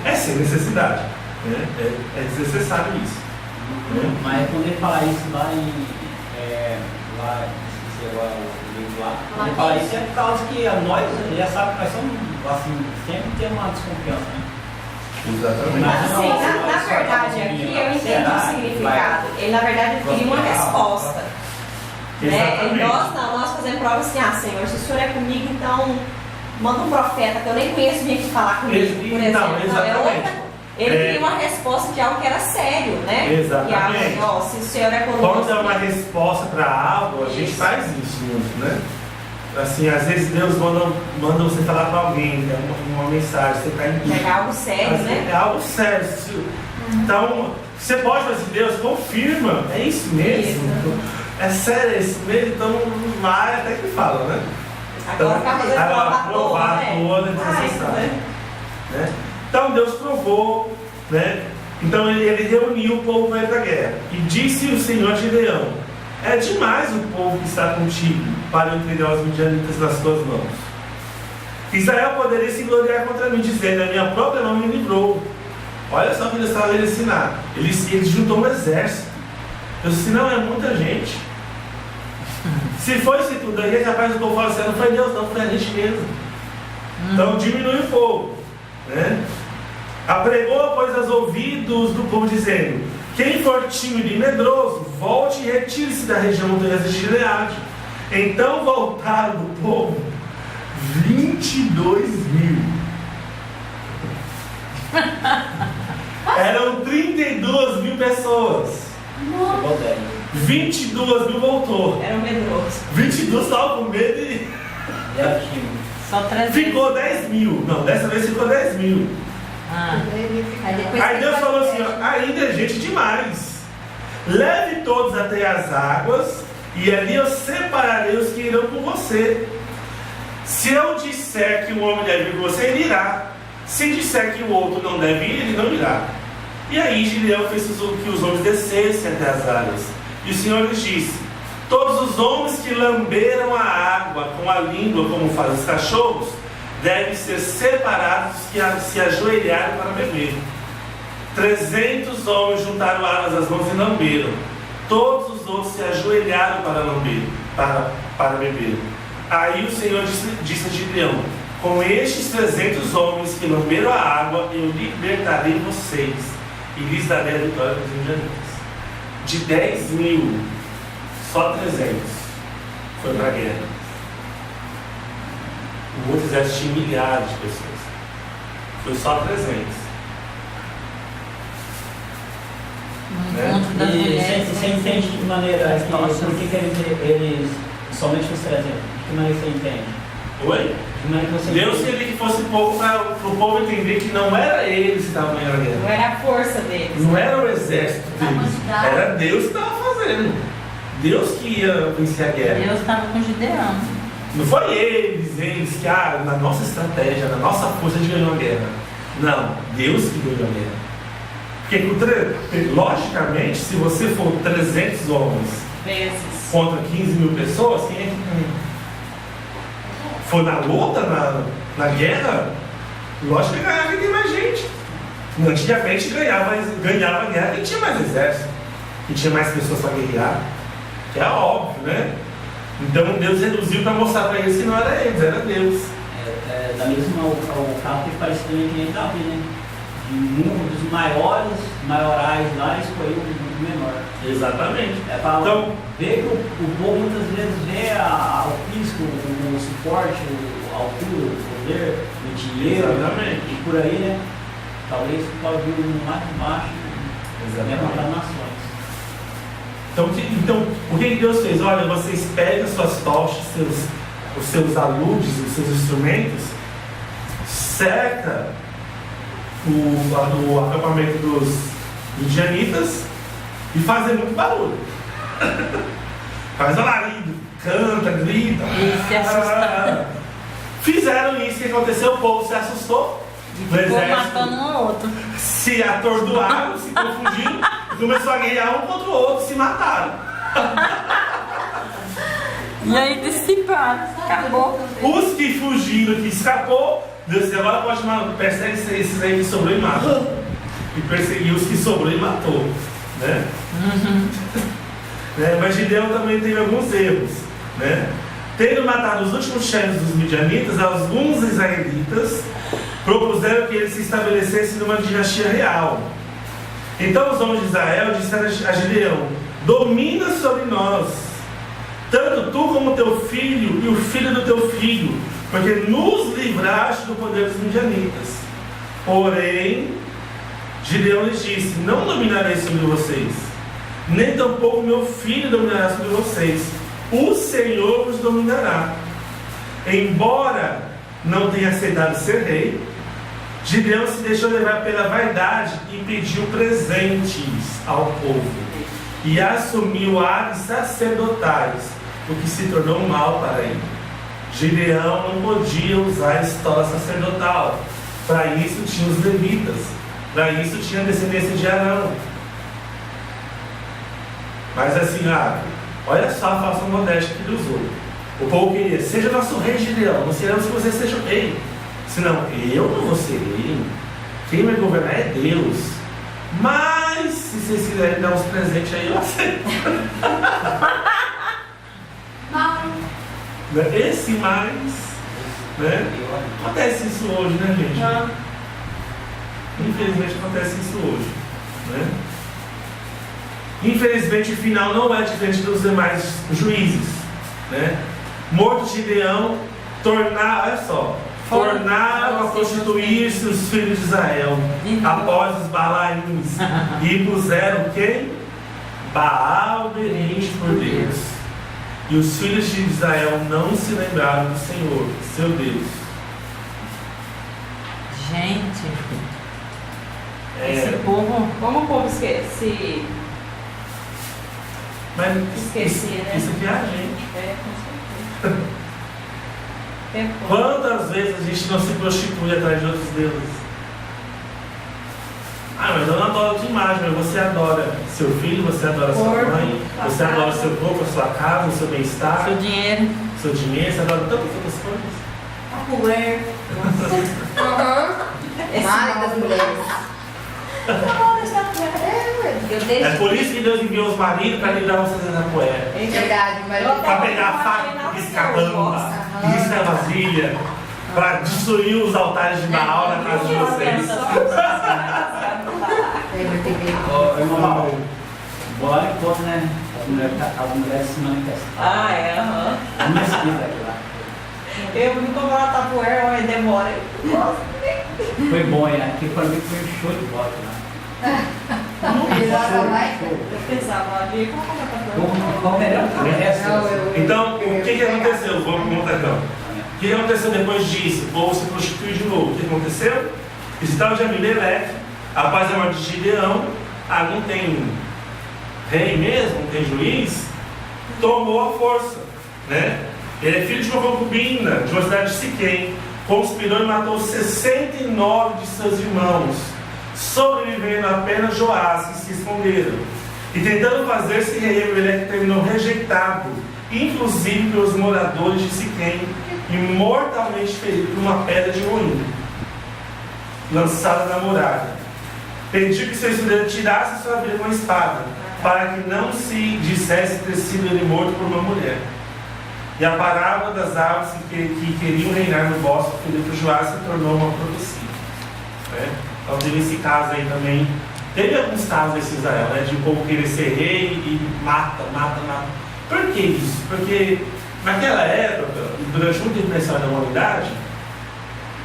É sem necessidade, né? É desnecessário isso.
Mas quando ele fala isso lá esqueci agora o livro lá, ele fala isso é por causa que nós, ele já sabe que nós somos, assim, sempre tem uma desconfiança, né?
Exatamente.
Assim, na verdade aqui eu entendi o significado. Ele na verdade queria uma resposta. Né? Nós fazemos prova assim: Senhor, se o Senhor é comigo, então manda um profeta que eu nem conheço, vem aqui falar comigo, por exemplo.
Não, exatamente.
Ele queria uma resposta de algo que era sério, né?
Exatamente.
Que algo, se o Senhor é conosco.
Quando é uma resposta para algo, a gente faz isso muito, né? Assim, às vezes Deus manda você falar para alguém, uma mensagem, você está em...
É algo sério, né?
É algo sério. Então, você pode fazer, Deus, confirma, é isso mesmo?
Isso.
É sério, é isso mesmo? Então, vai até que fala, né?
Agora fica fazendo
provar toda é
Ah,
necessário. Né? Então, Deus provou, né? Então, ele reuniu o povo para ir para a guerra. E disse o Senhor a Gideão: é demais o povo que está contigo para entregar os midianitas nas tuas mãos. Israel poderia se gloriar contra mim, dizendo: a minha própria mão me livrou. Olha só o que Deus estava querendo ensinar. Ele juntou um exército. Deus disse: não, é muita gente. Se fosse tudo aí, rapaz, o povo fala assim: não foi Deus, não, foi a gente mesmo. Então diminui o povo, né? Apregou, pois, aos ouvidos do povo, dizendo: quem for tímido e medroso, volte e retire-se da região montanhosa de Gileade. Então voltaram do povo 22 mil. Eram 32 mil pessoas. 22 mil voltou.
Era um medroso.
22 estavam com medo e
Era tímido.
Só 300.
ficou 10 mil. Não, dessa vez ficou 10 mil.
Ah.
Aí Deus falou assim: ó, ainda é gente demais. Leve todos até as águas, e ali eu separarei os que irão com você. Se eu disser que um homem deve ir com você, ele irá. Se disser que o outro não deve ir, ele não irá. E aí Gideão fez que os homens descessem até as águas. E o Senhor lhes disse: todos os homens que lamberam a água com a língua, como fazem os cachorros, devem ser separados que se ajoelharem para beber. 300 homens juntaram águas às mãos e lamberam. Todos os outros se ajoelharam para lamber, para beber. Aí o Senhor disse a Gideão: com estes 300 homens que lamberam a água, eu libertarei vocês e lhes darei a vitória dos midianitas. De 10 mil, só 300 foi para a guerra. O outro exército tinha milhares de pessoas. Foi só 300.
No encontro das
E
mulheres.
você entende de que maneira que por que eles somente os 300? De que maneira você entende?
Oi?
De maneira que você
Deus
entende?
queria que fosse pouco para o povo entender que não era eles que estavam ganhando a
Não
guerra.
era a força deles.
Não era o exército deles.
quantidade.
Era Deus que estava fazendo. Deus que ia vencer a guerra.
Deus estava com Gideão.
Não foi eles que, na nossa estratégia, na nossa força, a gente ganhou a guerra. Não, Deus que ganhou a guerra. Porque, logicamente, se você for 300 homens
Vezes.
contra 15 mil pessoas, quem é que ganha? For na luta, na guerra, lógico que ganhava quem tem mais gente. Antigamente ganhava a guerra quem tinha mais exército, quem tinha mais pessoas para guerrear, que é óbvio, né? Então Deus reduziu para mostrar para eles que não era eles, era Deus.
Da mesma o caso que parece também que nem Davi, né? De um dos maiorais lá, escolheu o menor.
Exatamente.
É para
Então,
ver que o povo muitas vezes vê o físico, o suporte, a altura, o poder, o dinheiro,
Exatamente.
e por aí, né? Talvez pode vir um mais baixo e levantar nações.
Então, o que Deus fez? Olha, vocês pegam suas tochas, os seus aludes, os seus instrumentos, cerca o acampamento dos midianitas e fazem muito barulho. Faz alarido, canta, grita.
E se assusta.
Fizeram isso, o que aconteceu? O povo se assustou. O
Ficou
exército
matando um ao outro.
se atordoaram, se confundiram e começou a guerrear um contra o outro, se mataram.
E aí dissiparam. Acabou.
Os que fugiram, que escapou, Deus disse: agora pode perseguir esses aí que sobrou e mata. E perseguiu os que sobrou e matou, né? Né? Mas Gideão também teve alguns erros, né? Tendo matado os últimos chefes dos midianitas, alguns israelitas propuseram que eles se estabelecessem numa dinastia real. Então os homens de Israel disseram a Gideão: domina sobre nós, tanto tu como teu filho e o filho do teu filho, porque nos livraste do poder dos midianitas. Porém, Gideão lhes disse: não dominarei sobre vocês, nem tampouco meu filho dominará sobre vocês. O Senhor vos dominará. Embora não tenha aceitado ser rei, Gideão se deixou levar pela vaidade e pediu presentes ao povo. E assumiu ares sacerdotais, o que se tornou mal para ele. Gideão não podia usar a estola sacerdotal. Para isso tinha os levitas. Para isso tinha a descendência de Arão. Mas assim, olha só a falsa modéstia que ele usou. O povo queria: seja nosso rei, Gideão. Não seremos que você seja o rei. Senão, eu não vou ser rei. Quem vai governar é Deus. Mas, se vocês quiserem dar uns presentes aí, eu aceito. Esse mais, né? Acontece isso hoje, né, gente? Infelizmente acontece isso hoje, né? Infelizmente o final não é diferente dos demais juízes, né? Morto Gideão, olha só, tornava a prostituir-se os filhos de Israel após os Balaíns e puseram quem? Baal berente por Deus. E os filhos de Israel não se lembraram do Senhor, seu Deus.
Gente, esse povo...
Como o povo esquece?
Mas
Esquecia, né?
Isso aqui é a gente.
Com certeza.
Quantas vezes a gente não se prostitui atrás de outros deuses? Mas eu não adoro tua imagem. Mas você adora seu filho, você adora sua mãe, você adora seu corpo, a sua casa, o seu bem-estar,
Seu dinheiro.
Você adora tantas outras coisas.
Tapuer. Male das mulheres.
É por isso que Deus enviou os maridos para livrar vocês da poeira.
É verdade, mas
Para pegar a faca, riscar a lâmpada, riscar a vasilha, para destruir os altares de Baal na casa de vocês.
Irmão, bora enquanto, né? As mulheres se manifestam. Uma esquina aqui lá.
Eu me comprar uma tapoeira, mas demora.
Foi bom, né? Aqui para mim foi um show de bola lá.
Eu pensava,
Qual melhor que
Então, o que aconteceu? Vamos contar então. O que aconteceu depois disso? O povo se prostituiu de novo. O que aconteceu? Esse tal de Abimeleque, após a morte de Gideão, não tem rei mesmo, não tem juiz, tomou a força, né? Ele é filho de uma concubina, de uma cidade de Siquém, conspirou e matou 69 de seus irmãos, sobrevivendo apenas Joás, que se esconderam. E tentando fazer-se rei, Abimeleque terminou rejeitado, inclusive pelos moradores de Siquém, e mortalmente ferido por uma pedra de moinho, lançada na muralha. Pediu que seu escudeiro tirasse sua vida com a espada, para que não se dissesse ter sido ele morto por uma mulher. E a parábola das aves que queriam reinar no bosque, filho de Joás, se tornou uma profecia. Né? Então teve esse caso aí também. Teve alguns casos desse Israel, né? De um povo querer ser rei e mata. Por que isso? Porque naquela época, durante muito tempo na história da humanidade,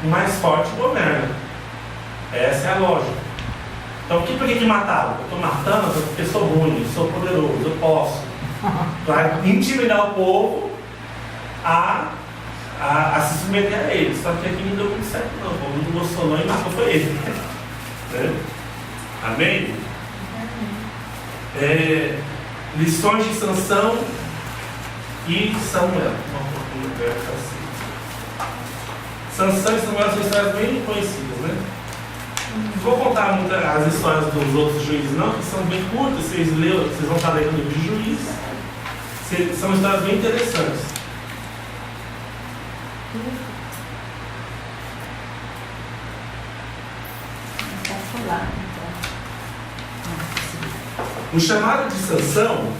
o mais forte governa. Essa é a lógica. Então por que mataram? Eu estou matando porque sou ruim, sou poderoso, eu posso. Para intimidar o povo a se submeter a eles. Só que aqui não deu muito certo não. O povo não gostou não e matou foi ele. Né? Amém? Lições de Sansão e Samuel. Sansão e Samuel são histórias bem conhecidas, né? Não vou contar muito as histórias dos outros juízes não, que são bem curtas, vocês vão estar lendo o livro de Juízes. São histórias bem interessantes. O chamado de Sansão,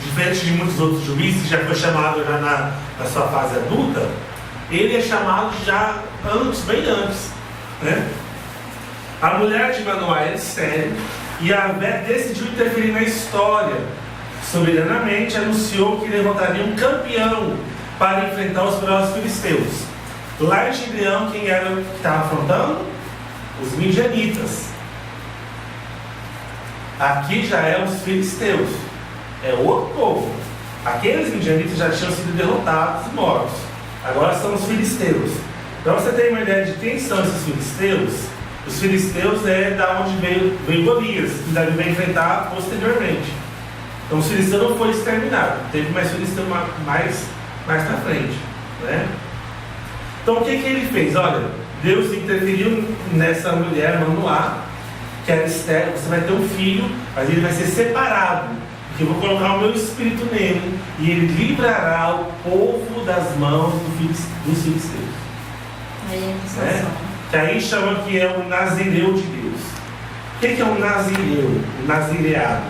diferente de muitos outros juízes, que já foi chamado já na sua fase adulta, ele é chamado já bem antes, né? A mulher de Manoá era estéril e Abé decidiu interferir na história. Soberanamente anunciou que levantaria um campeão para enfrentar os ferozes filisteus. Lá em Gideão, quem era que estava afrontando? Os midianitas. Aqui já é os filisteus. É outro povo. Aqueles midianitas já tinham sido derrotados e mortos. Agora são os filisteus. Para você ter uma ideia de quem são esses filisteus, os filisteus é da onde veio Golias, que Davi vai enfrentar posteriormente. Então os filisteus não foi exterminado, teve mais filisteu mais para frente, né? Então o que ele fez? Olha, Deus interferiu nessa mulher Manoá, que era estéril. Você vai ter um filho, mas ele vai ser separado, porque eu vou colocar o meu espírito nele, e ele livrará o povo das mãos dos filisteus. Né? Que aí chama que é o nazireu de Deus. O que é um nazireu? O nazireado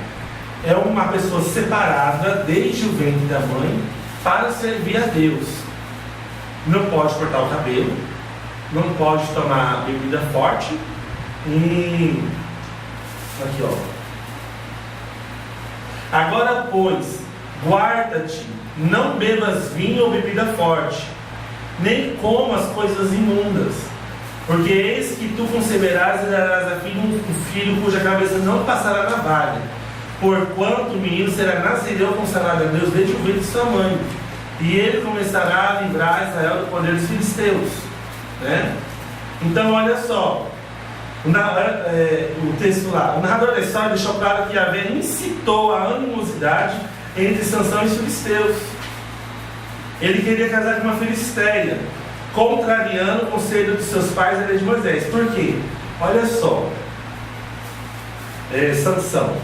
é uma pessoa separada desde o ventre da mãe para servir a Deus. Não pode cortar o cabelo, não pode tomar bebida forte e aqui ó. Agora pois, guarda-te, não bebas vinho ou bebida forte, nem comas coisas imundas, porque eis que tu conceberás e darás a filho um filho cuja cabeça não passará navalha, porquanto o menino será nazireu consagrado a Deus desde o ventre de sua mãe, e ele começará a livrar Israel do poder dos filisteus, né? Então olha só, o texto lá, o narrador da história deixou claro que Yahvé incitou a animosidade entre Sansão e os filisteus. Ele queria casar com uma filisteia, contrariando o conselho de seus pais e a lei de Moisés. Por quê? Olha só, Sansão,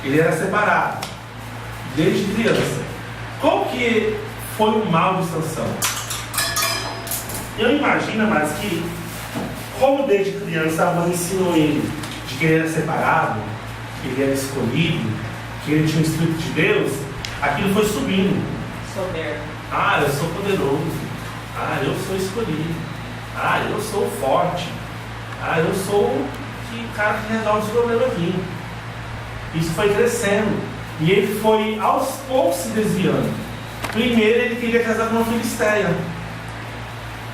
ele era separado desde criança. Qual que foi o mal de Sansão? Eu imagino, mas que como desde criança a mãe ensinou ele de que ele era separado, que ele era escolhido, que ele tinha o Espírito de Deus, aquilo foi subindo.
Soberbo.
Ah, eu sou poderoso. Ah, eu sou escolhido. Ah, eu sou forte. Ah, eu sou o cara que resolve os problemas aqui. Isso foi crescendo. E ele foi aos poucos se desviando. Primeiro ele queria casar com uma filisteia.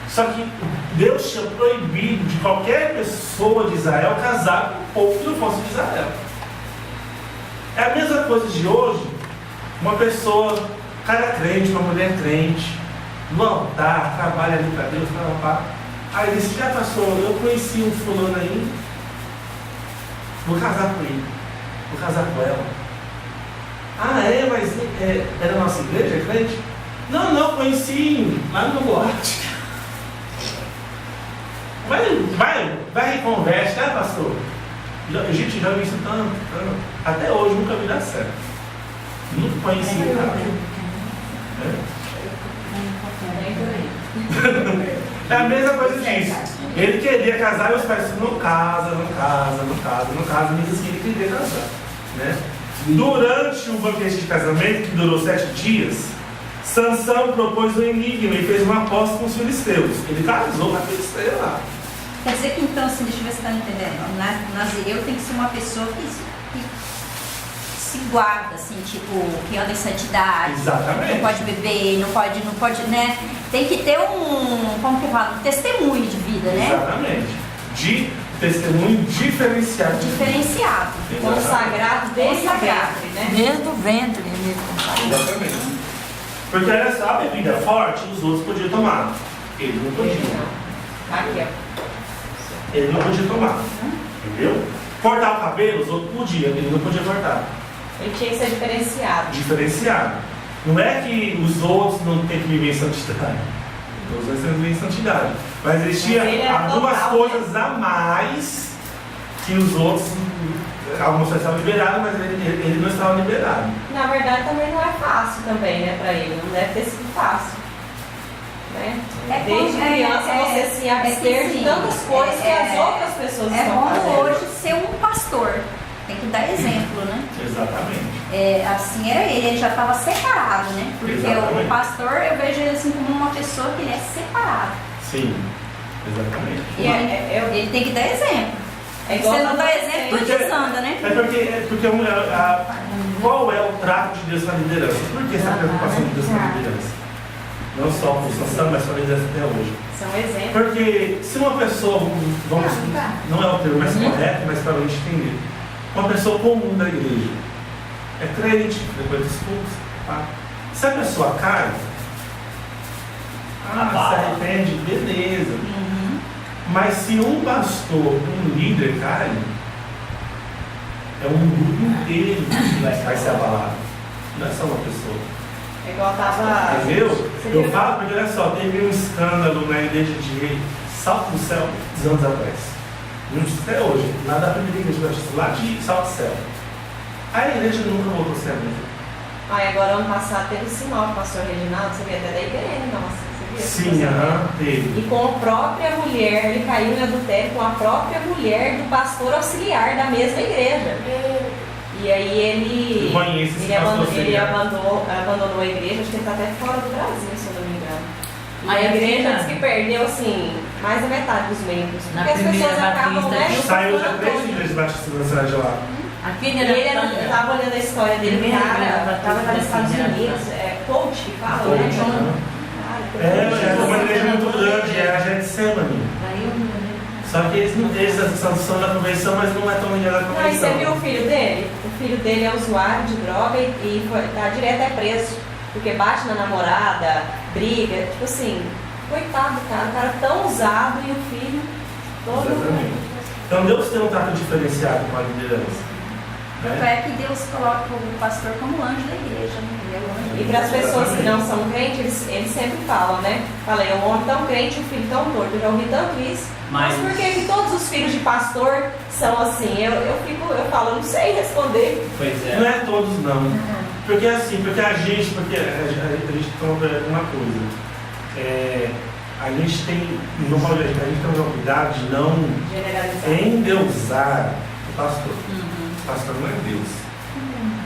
Só que Deus tinha proibido de qualquer pessoa de Israel casar com um povo que não fosse de Israel. É a mesma coisa de hoje. Uma pessoa, cara crente, uma mulher crente, no altar, trabalha ali para Deus, aí ele disse, já passou, eu conheci um fulano aí, vou casar com ele, vou casar com ela. Ah, mas é da nossa igreja, é crente? Não, conheci lá no boate. Vai e conversa, né, pastor? Gente, já vi isso tanto. Até hoje nunca vi dar certo. Nunca conheci nada. É a mesma coisa disso. Ele queria casar e os pais disseram, não casa, mesmo assim ele queria casar, né? Durante o banquete de casamento, que durou 7 dias, Sansão propôs um enigma e fez uma aposta com os filisteus. Ele casou com a filisteia lá.
Quer dizer que então, assim, deixa eu ver se você está entendendo. O nazireu tem que ser uma pessoa que se guarda, assim, tipo, que anda em santidade.
Exatamente.
Não pode beber, não pode, né? Tem que ter como que fala? Um testemunho de vida, né?
Exatamente. De testemunho diferenciado.
Diferenciado.
Consagrado desde o ventre, né?
Desde o ventre ele consagrou.
Exatamente. Porque olha só, a bebida forte os outros podiam tomar. Ele não podia.
Aqui, ó.
Ele não podia tomar. Entendeu? Cortar o cabelo, os outros podiam, ele não podia cortar.
Ele tinha que ser diferenciado.
Diferenciado. Não é que os outros não têm que viver em santidade. Todos nós temos que viver em santidade. Mas eles tinham algumas coisas a mais que os outros. Alguns só estavam liberados, mas ele não estava liberado.
Na verdade também não é fácil também, né, para ele. Não deve ter sido fácil. Né? Desde criança você se abster de tantas coisas que as outras pessoas estão fazendo.
É bom hoje ser um pastor. Tem que dar exemplo, né?
Exatamente.
Assim era ele já estava separado, né? Porque
Exatamente.
o pastor, eu vejo ele assim como uma pessoa que ele é separado.
Sim, exatamente.
E ele tem que dar exemplo.
É
Se você não dá exemplo, tudo desanda, né?
Porque qual é o trato de Deus na liderança? Por que essa preocupação de Deus na liderança? Não só com Sansão, mas com a liderança até hoje.
São exemplos.
Porque se uma pessoa, não é o termo mais correto, mas para a gente entender, uma pessoa comum da igreja, é crente, depois dos cultos, tá? Se a pessoa cai, se arrepende, beleza. Mas se um pastor, um líder cai, é um grupo inteiro que vai ser abalado. Não é só uma pessoa.
É igual tava.
Entendeu? Eu falo porque, olha só, teve um escândalo na igreja de Salto do Céu, uns anos atrás. Até hoje, lá da primeira igreja batista, lá de Salto do Céu. A igreja nunca voltou a ser a mesma.
Aí agora ano passado teve o sinal do pastor Reginaldo, você vê até da igreja, nossa.
Sim, teve.
E com a própria mulher, ele caiu em adultério com a própria mulher do pastor auxiliar da mesma igreja. E aí ele abandonou a igreja, acho que ele está até fora do Brasil, se eu não me engano. E a igreja diz que perdeu assim, mais da metade dos membros. Porque as pessoas acabam, né?
Saiu da 3 igrejas batistas na cidade de lá.
E ele estava olhando a história dele, cara, estava nos Estados Unidos, coach que fala, né?
É uma igreja muito grande, é a Getsemane. Só que eles são da convenção, mas não é tão ligado à convenção.
Não, e você viu o filho dele? O filho dele é usuário de droga e tá direto preso. Porque bate na namorada, briga, tipo assim, coitado do cara, o cara tão usado e o filho todo.
Exatamente. Então Deus tem um trato diferenciado com a liderança.
É que Deus coloca o pastor como anjo da igreja, né? Ele é o anjo.
E para as pessoas que não são crentes, eles sempre falam, né? Falei, é um homem tão crente, um filho tão torto. Eu já ouvi tanto isso. Mas por que todos os filhos de pastor são assim? Eu falo, eu não sei responder.
Pois é.
Não é todos não. Porque assim, porque a gente toma uma coisa. A gente tem um cuidado de não endeusar o pastor. O pastor não é Deus.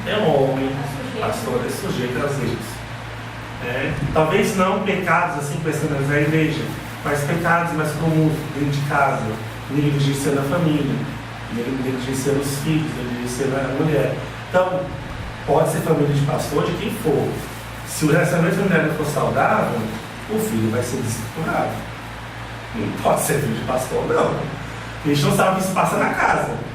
É homem, o pastor é sujeito às leis. Talvez não pecados assim pensando na igreja, mas pecados mais comuns dentro de casa, negligência na família, negligência nos filhos, negligência na mulher. Então, pode ser família de pastor, de quem for. Se o relacionamento familiar não for saudável, o filho vai ser desestruturado. Não pode ser filho de pastor, não. A gente não sabe o que se passa na casa.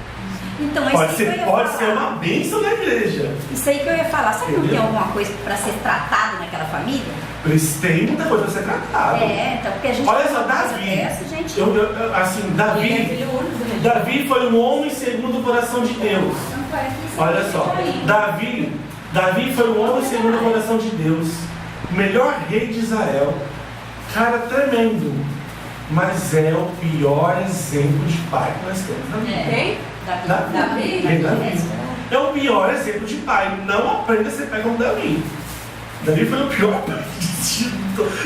Então,
pode ser uma bênção na igreja.
Isso aí que eu ia falar. Sabe que não tem alguma coisa para ser tratado naquela família?
Eles têm muita coisa para ser tratada.
Então, porque a gente...
Olha só, Davi. Davi foi um homem segundo o coração de Deus. Olha só, Davi foi um homem segundo o coração de Deus. O melhor rei de Israel. Cara tremendo. Mas é o pior exemplo de pai que nós temos na vida.
Quem?
Davi. É o pior exemplo de pai. Não aprenda a ser pai como Davi. Davi foi o pior pai.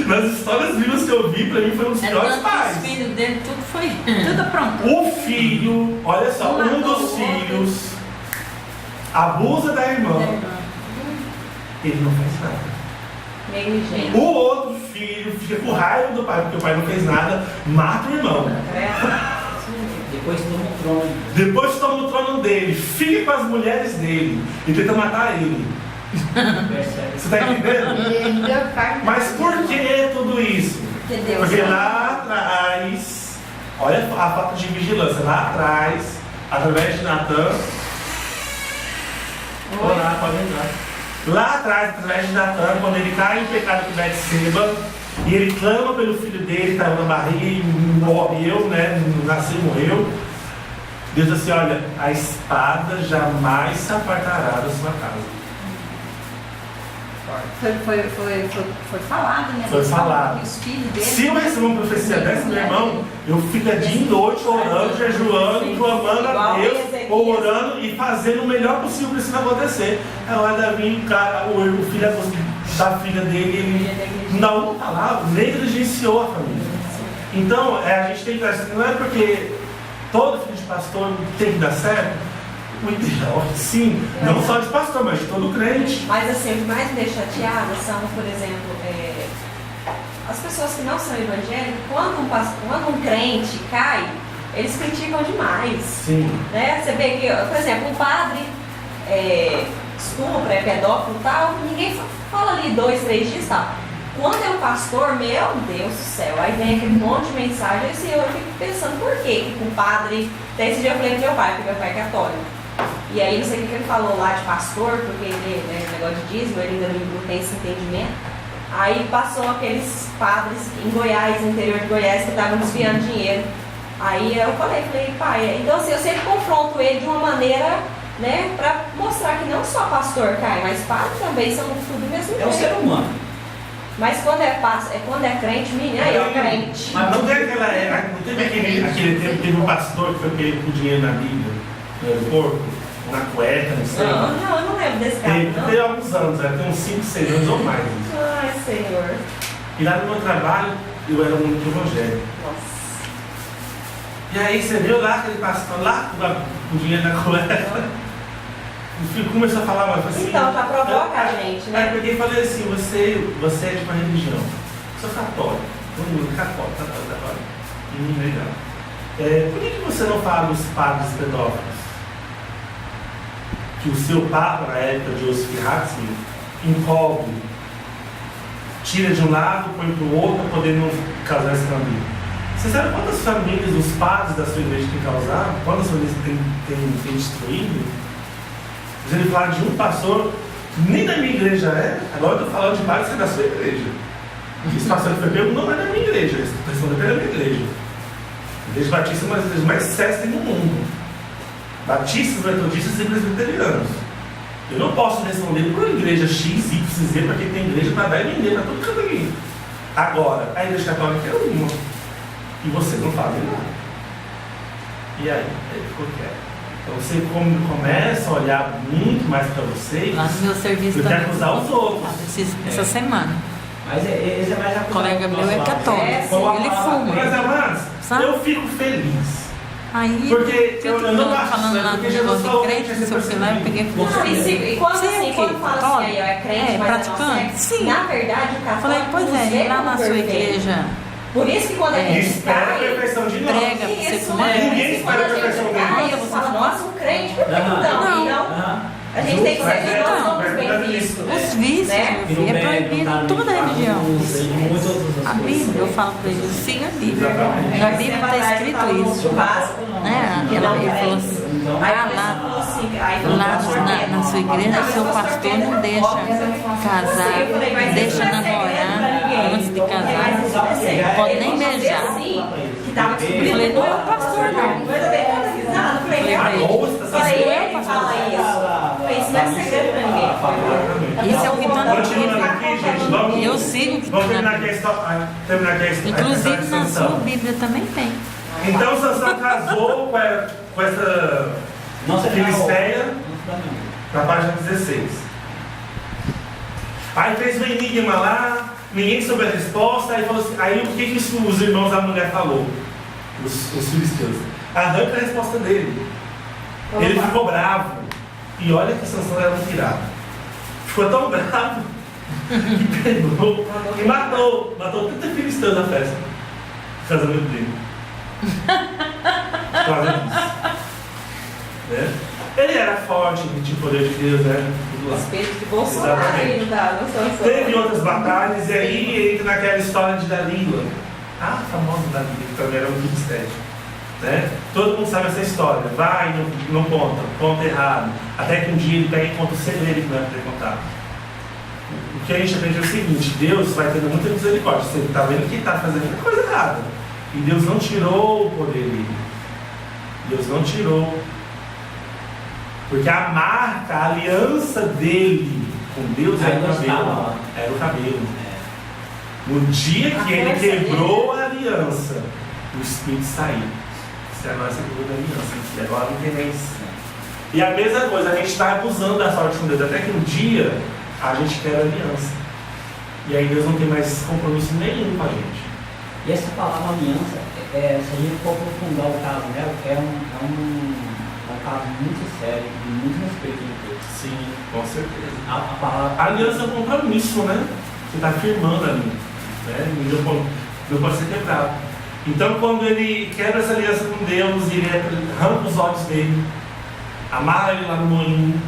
Nas histórias vivas que eu vi, pra mim foi um dos piores pais.
O filho dele, tudo foi.
Tudo pronto.
O filho, olha só, um dos filhos abusa da irmã. Ele não faz nada.
Negligente.
O outro filho fica com raiva do pai, porque o pai não fez nada, mata o irmão. Depois toma o trono dele, fica com as mulheres dele e tenta matar ele. Você está entendendo? Mas por que tudo isso? Porque lá atrás, olha a falta de vigilância, lá atrás, através de Natan, pode entrar. Lá atrás, através de Natan, quando ele cai em pecado com Betseba, e ele clama pelo filho dele, estava na barriga e morreu, né? Nasceu e morreu. Deus disse assim: olha, a espada jamais se apartará da sua casa.
Foi falado, né?
Foi falado.
Os filhos dele,
se eu receber uma profecia dessa, meu irmão, eu fico dia e noite orando, jejuando, clamando a Deus, ou orando e fazendo o melhor possível para isso não acontecer. Aí Davi, o filho da filha dele, ele não está lá, negligenciou a família. Então, a gente tem que dar, não é porque todo filho de pastor tem que dar certo. O ideal, sim, não só de pastor, mas de todo crente.
Mas assim, o que mais me deixa chateada são, por exemplo, as pessoas que não são evangélicas, quando um crente cai, eles criticam demais.
Sim.
Né? Você vê que, por exemplo, um padre estupra, é pedófilo e tal, ninguém fala ali 2, 3 dias e tal. Quando é um pastor, meu Deus do céu, aí vem aquele monte de mensagem, assim, eu fico pensando por quê? Que o padre, até esse dia eu falei com meu pai, porque meu pai é católico. E aí não sei o que ele falou lá de pastor, porque ele, negócio de dízimo, ele ainda não tem esse entendimento. Aí passou aqueles padres em Goiás, no interior de Goiás, que estavam desviando dinheiro. Aí eu falei, pai, então assim, eu sempre confronto ele de uma maneira, né, para mostrar que não só pastor cai, mas padre também são tudo mesmo.
É o ser humano.
Mas quando é crente, menina, aí é crente.
Mas não teve aquela era, não teve aquele tempo, teve um pastor que foi pego com dinheiro na Bíblia, no aeroporto, na cueca, não sei.
Não, eu não lembro desse cara, não.
Teve alguns anos, tem uns 5, 6 anos ou mais.
Ai, Senhor.
E lá no meu trabalho, eu era muito evangélico.
Nossa.
E aí você viu lá aquele pastor lá com o dinheiro na cueca. O filho começou a falar, mas assim.
Então, pra provocar a gente, né?
Aí eu peguei e falei assim, você é de uma religião. Sou católico. Todo mundo católico. Legal. Por que você não fala dos padres pedófilos? Que o seu papa, na época de Joseph Ratzinger, encobre, tira de um lado, põe para o outro, para poder não causar esse caminho. Você sabe quantas famílias os padres da sua igreja têm causado? Quantas famílias têm destruído? Ele fala de um pastor, nem da minha igreja agora eu estou falando de padres que é da sua igreja. Esse pastor que foi pego não é da minha igreja, essa pessoa é da minha igreja. A igreja batista é uma das igrejas mais sérias no mundo. Batistas, metodistas e presbiterianos. Eu não posso responder por uma igreja X, Y, Z, porque tem igreja para dar e vender para todo canto aqui. Agora, a igreja católica é uma. E você não fala nada. E aí? Ele ficou quieto. Então você começa a olhar muito mais para vocês.
Lá no meu serviço
do que
também.
acusar os outros.
Essa semana.
Mas esse é mais
O colega meu é católico. Ele fuma.
Mas, amados,
Sabe?
eu fico feliz.
Aí,
Porque
eu
eu não acho,
falando lá
porque
do
Jesus
negócio de
falou
crente,
que
não
tinha
sei o que lá, eu peguei e falei,
Não, e quando
Você é
assim,
o
quando
quê?
fala assim,
Católico?
aí, é crente,
É,
mas
praticante?
não segue.
Sim.
Na verdade, o católico
falei, pois
nos
é,
vê
e lá
como
na sua
perfeito.
igreja
Por isso que quando a
E
gente
espera a
cai,
perfeição de nós.
prega pra você
isso,
comer.
Ninguém espera a perfeição
quando a
dele.
gente cai, você fala, nossa, um crente, por que
Não.
não?
Não.
A gente tem que ser que nós somos
Não.
bem vistos.
Os vícios,
Né?
meu filho, é proibido em toda a religião. A Bíblia, eu falo pra ele, siga a Bíblia.
Exatamente.
Na Bíblia está escrito isso. Né? Ele falou assim, lá na sua igreja, seu pastor não deixa casar, deixa namorar antes de casar, pode nem beijar. Eu falei, não é o pastor não.
Falei, ele fala isso. Isso não é segredo pra ninguém.
Isso é o que está na
Continuando aqui, gente,
Bíblia.
vamos,
E eu sigo o que
vamos
está na
terminar aqui
Bíblia.
a história.
Inclusive
de
na
Sansão.
sua Bíblia também tem.
Então Sansão casou com essa Filisteia na página 16. Aí fez um enigma lá, ninguém soube a resposta, aí falou assim, aí o que os irmãos da mulher falou? Os filisteus. Arranca a resposta dele. Ele ficou bravo. E olha que Sansão era um pirata. Ficou tão bravo que pegou e matou 30 filisteus na festa. Casamento dele. Por causa disso. Né? Ele era forte, ele tinha o poder de Deus, né? Tudo lá.
Espírito de Bolsonaro aí, não dá, não sou.
Teve outras batalhas e aí entra naquela história de Dalila. A famosa Dalila, que também era muito mistério. Né? Todo mundo sabe essa história. Vai e não conta errado. Até que um dia ele pega e conta o segredo que não é para ter contado. O que a gente aprende é o seguinte: Deus vai tendo muita misericórdia. Você está vendo que está fazendo muita coisa errada. E Deus não tirou o poder dele. Deus não tirou. Porque a marca, a aliança dele com Deus era o cabelo. Era o cabelo. No dia que ele quebrou a aliança, o Espírito saiu. Isso é a nossa quebra da aliança. E agora não tem mais. E a mesma coisa, a gente está abusando da sorte com Deus. Até que um dia a gente quebra a aliança. E aí Deus não tem mais compromisso nenhum com a gente.
E essa palavra aliança, se a gente for aprofundar o caso dela, é um caso muito sério e muito respeito de Deus.
Sim, com certeza.
A palavra.
A aliança é um compromisso, né? Você está firmando ali. Né? Não pode ser quebrado. Então, quando ele quebra essa aliança com Deus, ele arranca os olhos dele, amarra ele lá no moinho.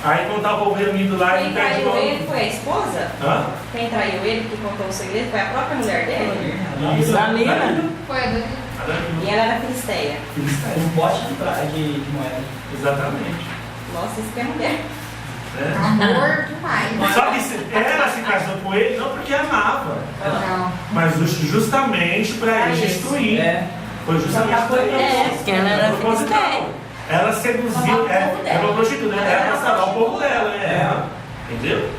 Aí, quando está o povo reunido lá,
Quem
ele pede
traiu
uma...
ele foi a esposa?
Hã?
Quem traiu ele, que contou o segredo, foi a própria mulher dele?
Dalila.
Foi a Dani.
E ela era filisteia.
Um pote de moeda.
Exatamente.
Nossa, isso que é mulher.
Né?
Amor demais.
Só que ela se casou com com ele não porque amava,
Não.
mas justamente para ele destruir. Foi justamente para ele.
porque ela era
proposital. Ela seduziu, ela uma prostituta, ela para salvar o povo dela, né? Entendeu?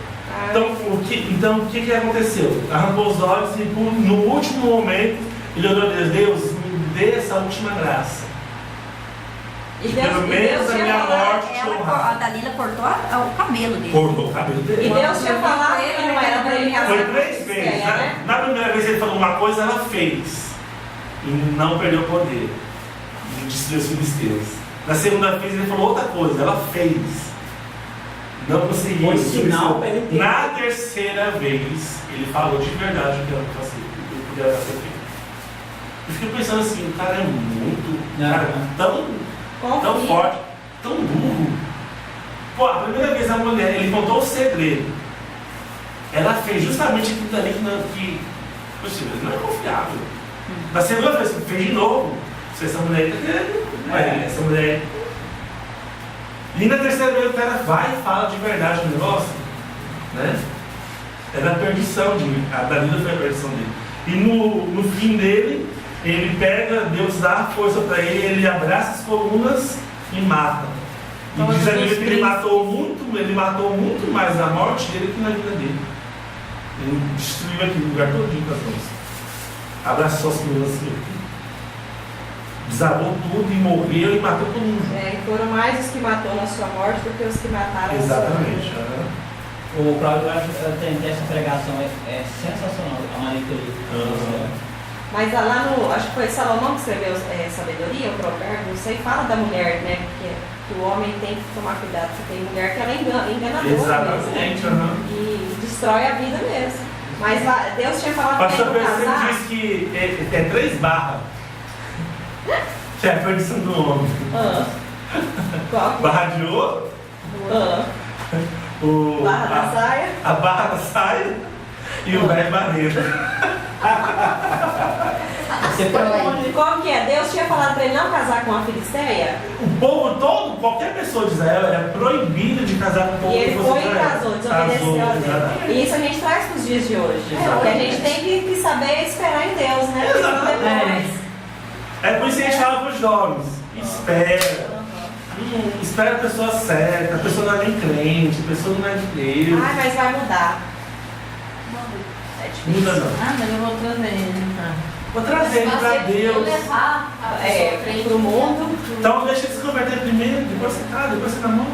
Então o que aconteceu? Arrancou os olhos e no último momento ele orou a Deus: Deus, me dê essa última graça.
E
Pelo menos a minha morte te
A
honrar.
Dalila cortou o cabelo dele.
Cortou o cabelo
E
dele.
Deus tinha falado que não era para ele casar
Foi
com
3
Esther,
vezes,
né?
né? Na primeira vez ele falou uma coisa, ela fez. E não perdeu o poder. E destruiu os filisteus. Na segunda vez ele falou outra coisa, ela fez. Não conseguiu.
Foi sinal para ele ter.
Na terceira vez, ele falou de verdade o que ela podia ser feito. Eu fiquei pensando assim, o cara é muito. Cara, tão forte, tão burro. Pô, a primeira vez a mulher, ele contou o segredo. Ela fez justamente aquilo dali que poxa, não é confiável. Na segunda vez, fez de novo. Se essa mulher tá querendo, essa mulher. E na terceira vez o cara vai e fala de verdade o negócio, né? Era a perdição a Dalila foi a perdição dele. E no fim dele, ele pega, Deus dá a força para ele, ele abraça as colunas e mata. E diz a Bíblia que ele matou muito mais na morte dele que na vida dele. Ele destruiu aquele lugar todinho com as mãos. Abraçou as colunas assim. Desabou tudo e morreu e matou todo mundo.
E foram mais os que matou na sua morte do que os que mataram
Exatamente.
na sua vida.
O Cláudio, eu acho que essa pregação é sensacional, a maneira que ele.
Mas lá acho que foi Salomão que escreveu Sabedoria, o provérbio, não sei, fala da mulher, né? Que o homem tem que tomar cuidado, porque tem mulher que ela é enganadora.
Exatamente.
Mesmo, né? E destrói a vida mesmo. Mas lá, Deus tinha falado para
Pastor
ele não
Percebo
casar.
diz que é 3 barras. Que é a perdição do homem.
Qual?
Barra de ouro,
Barra da saia.
a barra da saia e o velho barreiro.
Você pode.
Qual que é? Deus tinha falado para ele não casar com a Filisteia?
O povo todo, qualquer pessoa de Israel era proibido de casar com o povo
E ele
que fosse
foi e
Israel.
casou, desobedeceu a Deus.
Exatamente.
E isso a gente traz para os dias de hoje.
Exatamente.
Que a gente tem que saber esperar em Deus, né? Porque senão depois.
É por isso que a gente fala para os jovens: espera. Espera a pessoa certa, a pessoa não é nem crente, a pessoa não é de Deus.
Ai, mas vai mudar. É difícil.
Muda não.
Mas eu vou trazer ele.
Vou trazer ele para Deus.
levar a pessoa
Pro mundo.
Então deixa ele se converter primeiro, depois você casa, depois você namora.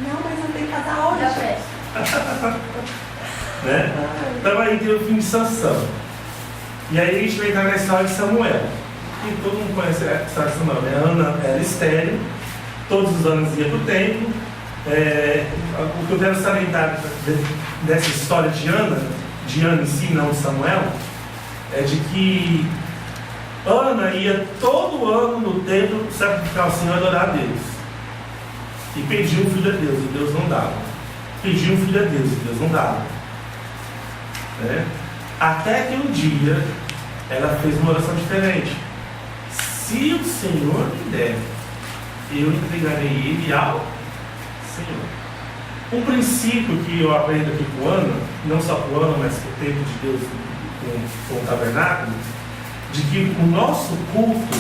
Não, mas não tem que casar hoje.
Já presta.
Né? Então aí tem o fim de Sansão. E aí a gente vai entrar na história de Samuel. E todo mundo conhece a história de Samuel, né? Ana era estéril, todos os anos ia para o templo. O que eu quero salientar dessa história de Ana em si, não de Samuel, é de que Ana ia todo ano no templo sacrificar o Senhor e adorar a Deus. E pedia um filho a Deus, e Deus não dava. Pedia um filho a Deus, e Deus não dava. Né? Até que um dia ela fez uma oração diferente. Se o Senhor me der, eu entregarei ele ao Senhor. Um princípio que eu aprendo aqui com Ana, não só com Ana, mas com o tempo de Deus, com o tabernáculo, de que o nosso culto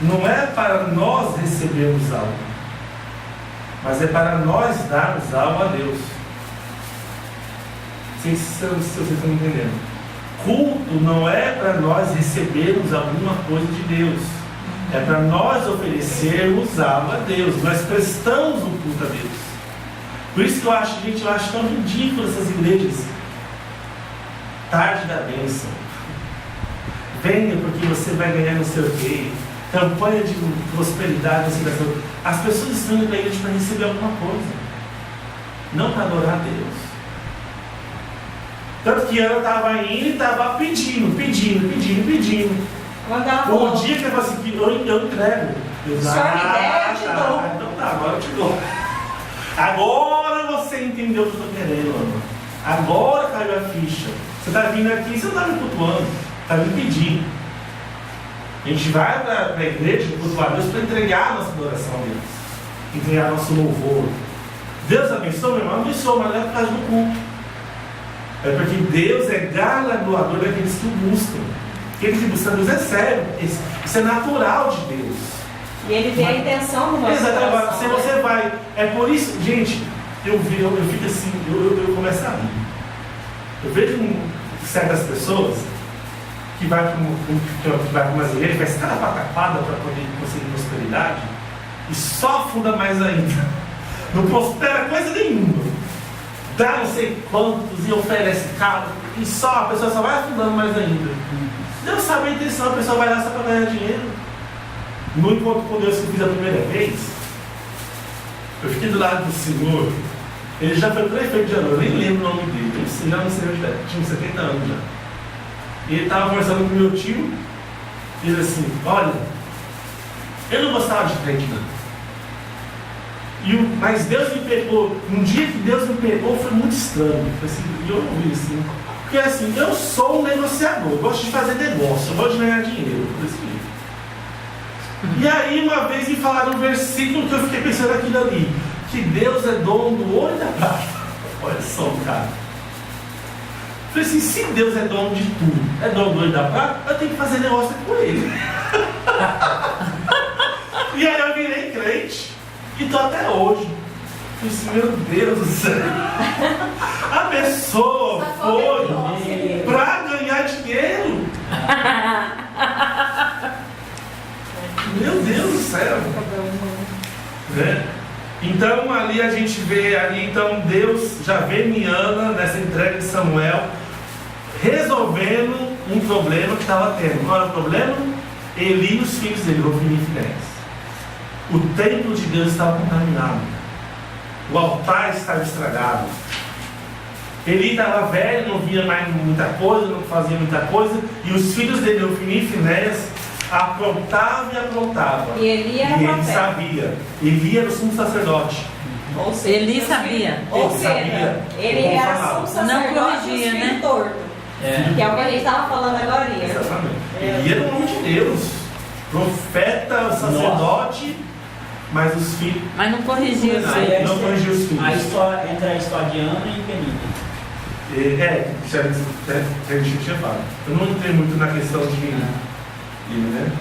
não é para nós recebermos algo, mas é para nós darmos algo a Deus. Não sei se vocês estão entendendo. Culto não é para nós recebermos alguma coisa de Deus. É para nós oferecermos algo a Deus. Nós prestamos um culto a Deus. Por isso que eu acho tão ridículo essas igrejas. Tarde da bênção. Venha porque você vai ganhar no seu rei. Campanha de prosperidade, as pessoas estão indo para a igreja para receber alguma coisa. Não para adorar a Deus. Tanto que Ana estava indo e estava pedindo.
Quando ela falou,
O dia que ela falou assim, eu entrego. Eu
Se o senhor me der, eu te dou.
Então tá, agora eu te dou. Agora você entendeu o que eu estou querendo, Ana. Agora caiu a ficha. Você está vindo aqui, você não está me cultuando, está me pedindo. A gente vai para a igreja cultuar Deus para entregar a nossa adoração a Deus. Entregar nosso louvor. Deus abençoe, meu irmão, abençoe, mas não é por causa do culto. É porque Deus é galardoador daqueles que o buscam. Aqueles que buscam Deus é sério. Isso é natural de Deus.
E ele vê a intenção do nosso
Exato. Agora,
coração,
se você vai... É por isso... Gente, eu fico assim... Eu começo a rir. Eu vejo certas pessoas que vai para umas igrejas, faz cada patapada para poder conseguir prosperidade e só afunda mais ainda. Não prospera coisa nenhuma. Dá não sei quantos e oferece caro e só a pessoa só vai afundando mais ainda. Deus sabe a intenção, a pessoa vai lá só para ganhar dinheiro. No encontro com Deus que eu fiz a primeira vez, eu fiquei do lado do Senhor. Ele já foi prefeito de Arão, eu nem lembro o nome dele, eu já não sei onde é, tinha uns 70 anos já. E ele estava conversando com meu tio, e ele assim, olha, eu não gostava de crente não. Mas Deus me pegou, um dia que Deus me pegou foi muito estranho. E eu ouvi assim, porque assim, eu sou um negociador, eu gosto de fazer negócio, eu gosto de ganhar dinheiro, por esse jeito. E aí uma vez me falaram um versículo que eu fiquei pensando aquilo ali, que Deus é dono do ouro e da prata. Olha só, cara. Eu falei assim, se Deus é dono de tudo, é dono do ouro e da prata, eu tenho que fazer negócio com ele. E aí eu virei crente. E tô até hoje. Eu disse, meu Deus do céu. A pessoa foi para ganhar dinheiro. Meu Deus do céu. Né? Então ali a gente vê ali, então Deus já vê Miana nessa entrega de Samuel resolvendo um problema que estava tendo. Qual era o problema? Eli e os filhos dele, Hofni e Finéias. O templo de Deus estava contaminado. O altar estava estragado. Eli estava velho, não via mais muita coisa, não fazia muita coisa. E os filhos dele, Hofni e Finéias, aprontavam e aprontavam.
E Eli era
ele
profeta.
sabia. Eli era o sumo sacerdote.
Ou seja,
Eli sabia.
Ou
Ele
seja,
sabia.
ele
Ele
era
falava.
sumo sacerdote
Não corrigia,
e
né?
torto. Que é o que a gente estava falando agora.
Exatamente. Eli era o nome de Deus. Profeta, sacerdote, mas os filhos.
Mas não corrigia os
Aí
filhos.
Não corrigiu os filhos.
A história, entre a história de Ana e Penina.
Isso a gente tinha falado. Eu não entrei muito na questão de né?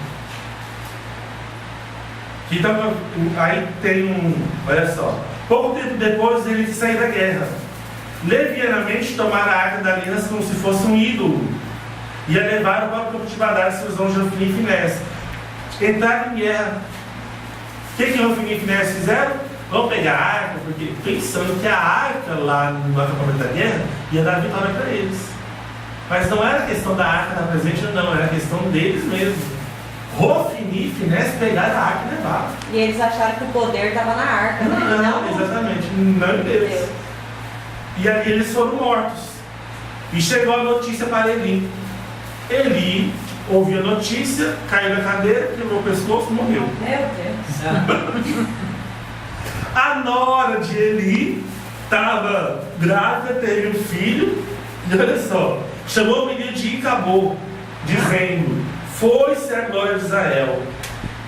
Então, aí tem olha só. Pouco tempo depois ele saiu da guerra. Levianamente tomaram a arca da aliança como se fosse um ídolo. E a levaram para o campo de batalha, seus homens de Hofni e Finéias. Entraram em guerra. O que Hofni e Finéias fizeram? Vamos pegar a arca, porque pensando que a arca lá no acampamento da guerra ia dar vitória para eles. Mas não era questão da arca estar presente, não, era questão deles mesmos. Hofni e Finéias pegaram a arca e levaram.
E eles acharam que o poder estava na arca, né?
Não, exatamente, não em Deus. E aí eles foram mortos. E chegou a notícia para Eli. Eli ouviu a notícia, caiu na cadeira, quebrou o pescoço e morreu.
Meu Deus.
A nora de Eli estava grávida, teve um filho, e olha só, chamou o menino de Icabô, dizendo: foi-se a glória de Israel.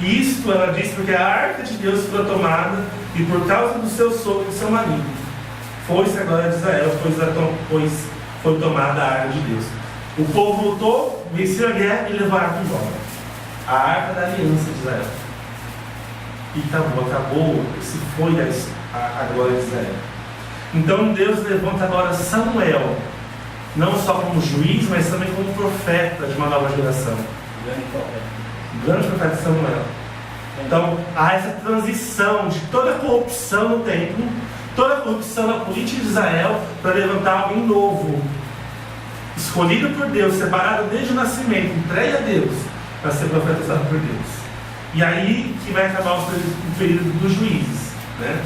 Isto ela disse porque a arca de Deus foi tomada, e por causa do seu sogro e do seu marido. Foi-se a glória de Israel, pois foi tomada a arca de Deus. O povo lutou, venceu a guerra e levou a arca embora. A arca da aliança de Israel. E acabou, se foi a glória de Israel. Então Deus levanta agora Samuel, não só como juiz, mas também como profeta de uma nova geração. O grande profeta Samuel. Então há essa transição de toda a corrupção no templo, toda a corrupção na política de Israel, para levantar alguém novo, escolhido por Deus, separado desde o nascimento, entregue a Deus, para ser profetizado por Deus. E aí que vai acabar o período dos juízes, né?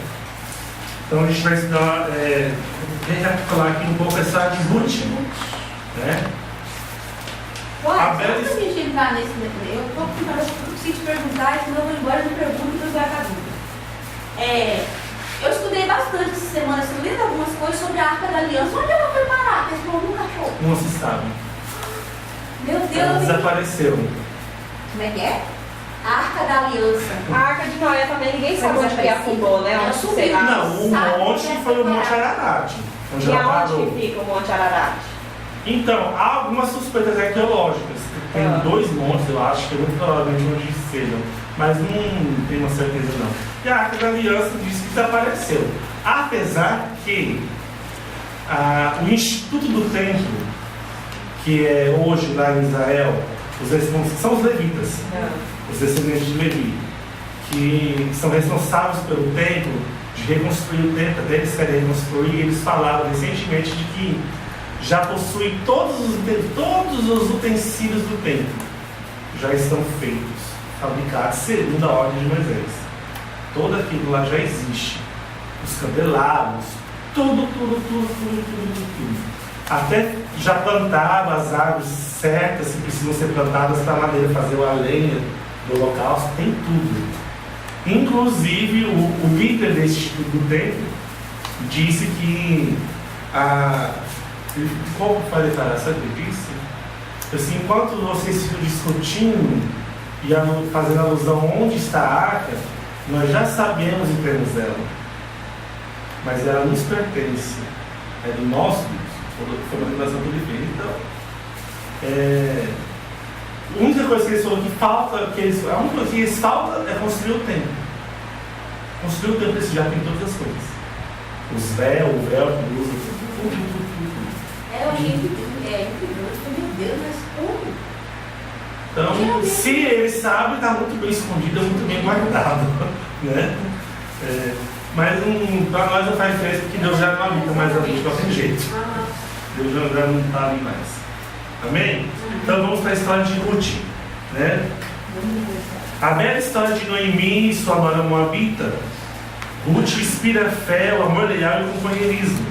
Então a gente vai estudar, recapitular aqui um pouco essa de último, né?
Olha, antes da gente entrar nesse detalhe, eu estou preciso te perguntar, e senão eu vou embora e me pergunto e depois vai acabar. Eu estudei bastante essa semana, assim, lendo algumas coisas sobre a Arca da Aliança. Onde ela foi parar? Porque esse povo nunca achou.
Não se sabe.
Meu
Ela
Deus!
desapareceu.
Como é que é? A Arca da Aliança.
A arca de Noé também ninguém sabe onde que afundou, né?
Ela
Onde
subiu.
sei lá.
Não, o
sabe
monte
onde é
foi o
separado.
Monte Ararat. onde
E
ela
aonde
parou.
que fica o Monte Ararat?
Então, há algumas suspeitas arqueológicas. Tem 2 montes, eu acho, que é muito provavelmente onde sejam, mas não tenho uma certeza não. E a Arca da Aliança diz que desapareceu. Apesar que o Instituto do Templo, que é hoje lá em Israel, são os levitas, os descendentes de Levi, que são responsáveis pelo templo, de reconstruir o templo, até eles querem reconstruir. Eles falaram recentemente de que já possuem todos os utensílios do templo, já estão feitos, fabricados segundo a ordem de Moisés. Tudo aquilo lá já existe, os candelabros, tudo. Até já plantaram as árvores certas, que precisam ser plantadas para a madeira fazer a lenha do holocausto, tem tudo. Inclusive, o líder desse Instituto do Templo disse que como foi a declaração que ele disse? Assim, enquanto vocês ficam discutindo e fazendo alusão onde está a arca, nós já sabemos em termos dela, mas ela nos pertence, é do nosso Deus. Foi uma revelação que ele fez. Então, a única coisa que eles falaram que falta, a única coisa que eles faltam é construir o templo. Construir o templo, esse já tem todas as coisas. Os véus, o véu que usa, tudo.
Eu achei incrível, meu Deus, mas como?
Então, se ele sabe, está muito bem escondido, muito bem guardado, né? Mas para nós não faz diferença, porque Deus já não habita mais ali de qualquer jeito. Deus já não está ali mais. Amém? Então vamos para a história de Ruth, né? A bela história de Noemi e sua nora moabita. Ruth inspira fé, o amor leal e o companheirismo.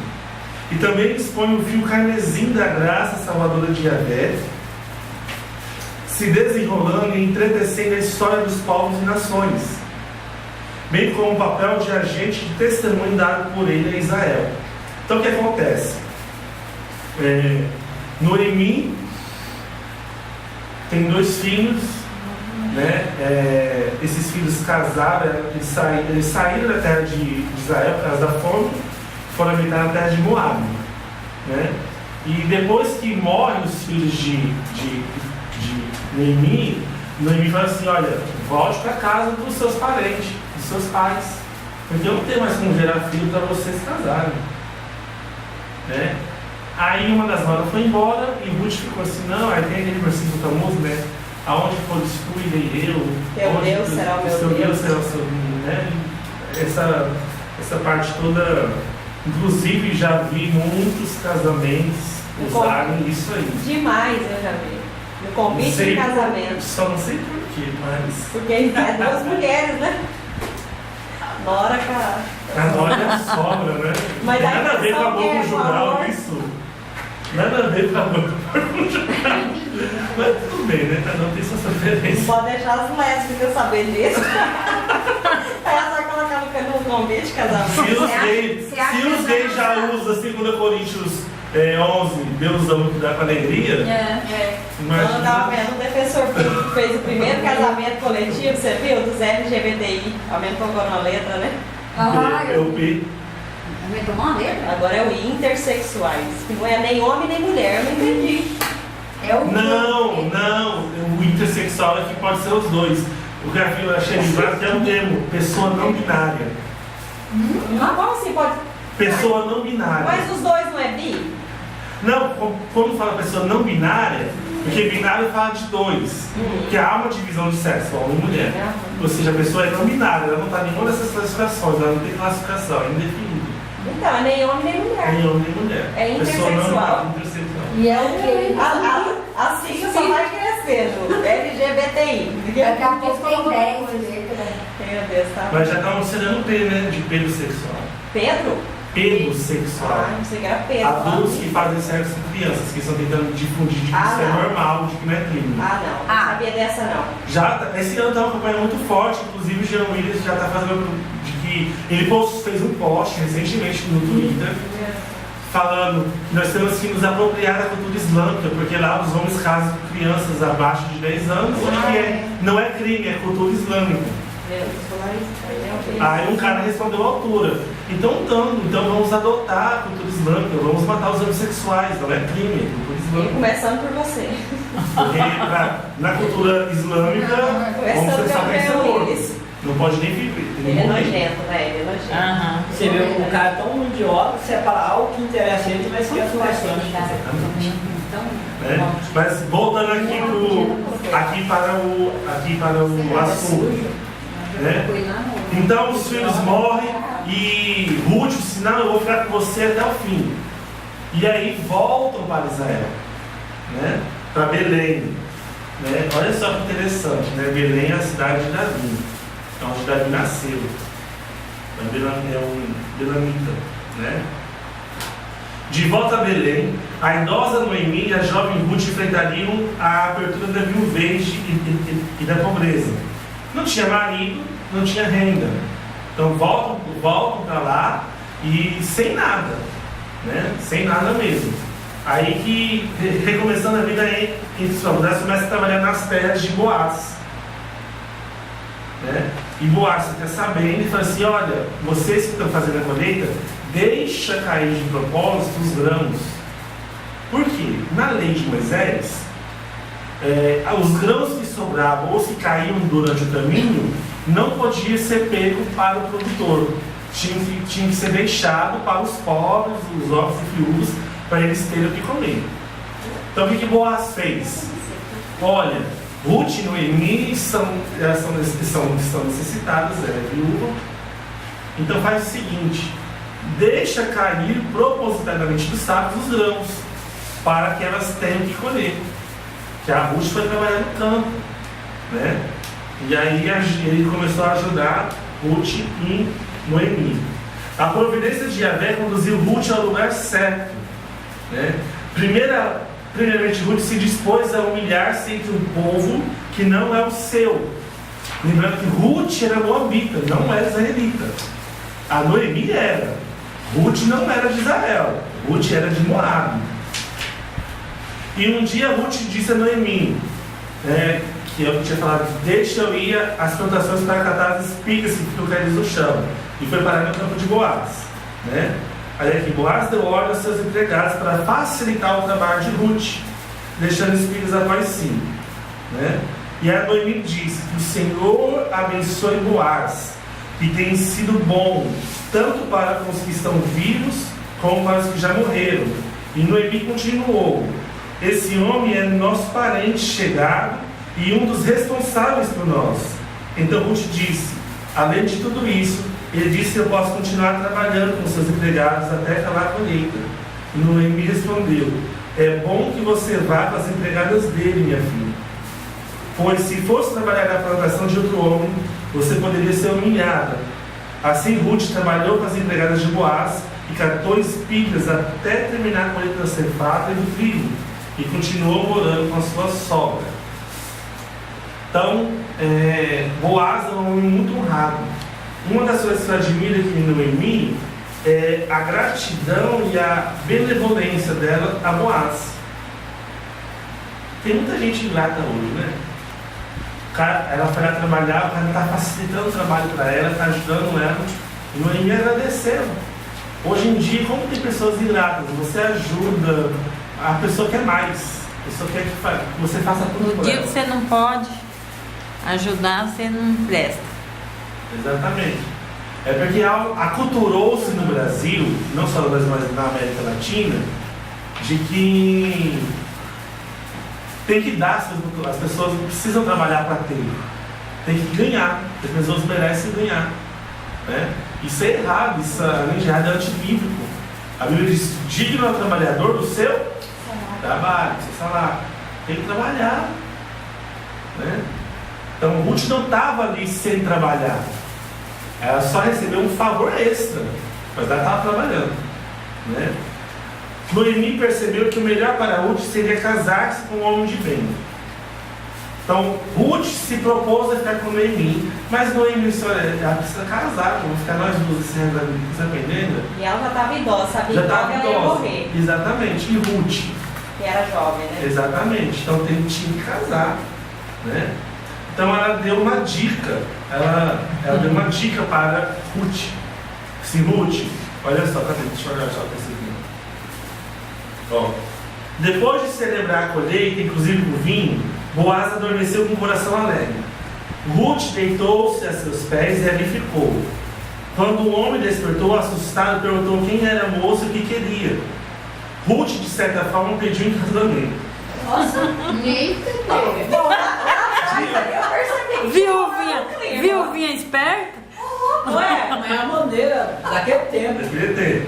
E também expõe o fio carmesim da graça salvadora de Yahvé, se desenrolando e entretecendo a história dos povos e nações, bem como o papel de agente de testemunho dado por ele a Israel. Então o que acontece? Noemi tem 2 filhos, né? Esses filhos casaram, eles saíram da terra de Israel por causa da fome, foram habitar na terra de Moab, né? E depois que morrem os filhos de Noemi fala assim: olha, volte para casa dos seus parentes, dos seus pais, porque eu não tenho mais como gerar filho para vocês casarem, né? Aí uma das noras foi embora e Ruth ficou assim: não, aí tem aquele versículo famoso, né? Aonde for destruído eu,
teu Deus será o meu Deus.
Será o seu, né? Essa parte toda, inclusive já vi muitos casamentos usarem isso aí.
Demais, eu já vi. No convite de casamento.
Só não sei porquê, mas.
Porque é 2 mulheres, né? Nora, cara.
A nora é a sogra, né?
Mas
nada a ver com a boca conjugal,
amor.
isso. Nada a ver com a boca conjugal. Mas tudo bem, né? Cada um tem suas preferências.
Não pode deixar as lésbicas saber disso. É só colocar no convite de casamento.
Se os gays já usam 2 Coríntios 11, Deus ama que dá com alegria.
Imagina. Eu estava vendo um defensor público que fez o primeiro casamento coletivo, você viu? Dos LGBTI. Aumentou agora uma letra, né?
Aumentou uma letra?
Agora é o intersexuais. Que não é nem homem nem mulher, eu não entendi.
Não, o intersexual é que pode ser os dois. O que eu achei lembrado que é um termo, pessoa não binária.
Como assim pode?
Pessoa não binária.
Mas os dois não é bi?
Não, quando fala pessoa não binária, porque binário fala de 2, que há uma divisão de sexo, homem e mulher. Ou seja, a pessoa é não binária, ela não está em nenhuma dessas classificações, ela não tem classificação, é indefinida.
Então, é nem homem nem mulher.
Nem homem nem mulher.
É intersexual.
E é o que?
A sigla só vai crescendo. LGBTI.
Daqui a pouco tem 10 letras.
Meu Deus, tá.
Mas já está considerando P, né? De pedossexual.
Pedro?
Pedossexual.
Não sei que era Pedro.
Adultos que fazem sexo com crianças, que estão tentando difundir de que isso é normal, de que não é crime.
Não sabia dessa não.
Já, esse ano está uma campanha muito forte, inclusive o Jean Willis já está fazendo de que ele fez um post recentemente no Twitter falando que nós temos que nos apropriar da cultura islâmica, porque lá os homens casam com crianças abaixo de 10 anos, porque não é crime, é cultura islâmica. Aí um cara respondeu à altura. Então vamos adotar a cultura islâmica, vamos matar os homossexuais, não é crime, é cultura
E
islâmica.
começando por você.
Porque na cultura islâmica, homossexual tem que ser morto. Não pode nem viver. Tem
Ele
que
é
morrer.
nojento, né? Ele é nojento.
Aham.
Você vê um cara tão idiota que separa algo que interessa ele, mas esquece o restante.
Né? Mas voltando aqui para o assunto. Né? Então os filhos morrem e Ruth disse, não, eu vou ficar com você até o fim. E aí voltam para Israel, né? Para Belém. Né? Olha só que interessante, né? Belém é a cidade de Davi, é onde Davi nasceu. É um belamita, né? De volta a Belém, a idosa Noemi e a jovem Ruth enfrentariam a abertura da viuvez e da pobreza. Não tinha marido, não tinha renda. Então voltam para lá e sem nada, né? Sem nada mesmo. Aí que, recomeçando a vida em sua mulher, começa a trabalhar nas terras de Boaz. Né? E Boaz fica sabendo e fala assim, olha, vocês que estão fazendo a colheita, deixa cair de propósito os grãos. Por quê? Na lei de Moisés, os grãos que sobravam ou que caíam durante o caminho não podia ser pego para o produtor. Tinha que ser deixado para os pobres, os órfãos e viúvos, para eles terem o que comer. Então o que Boaz fez? Olha, Ruth e Noemi estão necessitadas, é viúva. Então faz o seguinte, deixa cair propositadamente dos sacos os grãos, para que elas tenham que colher. Que a Ruth foi trabalhar no campo, né? E aí ele começou a ajudar Ruth e Noemi. A providência de Yahvé conduziu Ruth ao lugar certo, né? Primeiramente, Ruth se dispôs a humilhar-se entre um povo que não é o seu. Lembrando que Ruth era moabita, não era israelita. A Noemi era. Ruth não era de Israel, Ruth era de Moab. E um dia Ruth disse a Noemi, que eu tinha falado, deixa eu ir às plantações para catar as espigas que ficam caídas no chão. E foi parar no campo de Boaz. Né? Aí aqui, Boaz deu ordem aos seus empregados para facilitar o trabalho de Ruth, deixando espigas após si. Né? E a Noemi disse que o Senhor abençoe Boaz, que tem sido bom, tanto para com os que estão vivos, como para os que já morreram. E Noemi continuou, esse homem é nosso parente chegado e um dos responsáveis por nós. Então Ruth disse, além de tudo isso, ele disse que eu posso continuar trabalhando com seus empregados até acabar a colheita. E Noemi respondeu, é bom que você vá com as empregadas dele, minha filha. Pois se fosse trabalhar na plantação de outro homem, você poderia ser humilhada. Assim Ruth trabalhou com as empregadas de Boaz e catou espigas até terminar a colheita da cefada e do trigo, e continuou morando com a sua sogra. Então, Boaz é um homem muito honrado. Uma das coisas que eu admiro aqui em Noemi é a gratidão e a benevolência dela a Boaz. Tem muita gente ingrata hoje, né? Ela foi lá trabalhar, o cara está facilitando o trabalho para ela, está ajudando ela. E Noemi agradeceu. Hoje em dia, como tem pessoas ingratas, você ajuda, a pessoa quer mais. A pessoa quer que você faça tudo
No
por
dia
ela.
que você não pode ajudar, você não presta.
Exatamente. É porque aculturou-se no Brasil, não só no Brasil, mas na América Latina, de que tem que dar, as pessoas não precisam trabalhar para ter, tem que ganhar, as pessoas merecem ganhar. Né? Isso é errado, isso além de errado é antibíblico. A Bíblia diz, digno é o trabalhador do seu trabalho, do seu salário. Tem que trabalhar. Né? Então Ruth não estava ali sem trabalhar. Ela só recebeu um favor extra, mas ela estava trabalhando. Né? Noemi percebeu que o melhor para Ruth seria casar-se com um homem de bem. Então Ruth se propôs a ficar com Noemi, mas Noemi disse, olha, ela precisa casar, vamos ficar nós duas se arrependendo.
E ela já estava idosa, sabia
Já
que
estava
ela ia
idosa.
morrer.
Exatamente. E Ruth?
Que era jovem, né?
Exatamente. Então tinha que casar. Né? Então ela deu uma dica, ela deu uma dica para Ruth. Se Ruth, olha só, cadê? Deixa eu olhar só esse aqui. Ó, depois de celebrar a colheita, inclusive com o vinho, Boaz adormeceu com o coração alegre. Ruth deitou-se a seus pés e ali ficou. Quando o homem despertou, assustado, perguntou quem era a moça e o que queria. Ruth, de certa forma, pediu em casamento.
Nossa, nem entendeu.
Viuvinha esperta?
Não é?
Não é a maneira daquele tempo.
Deveria ter.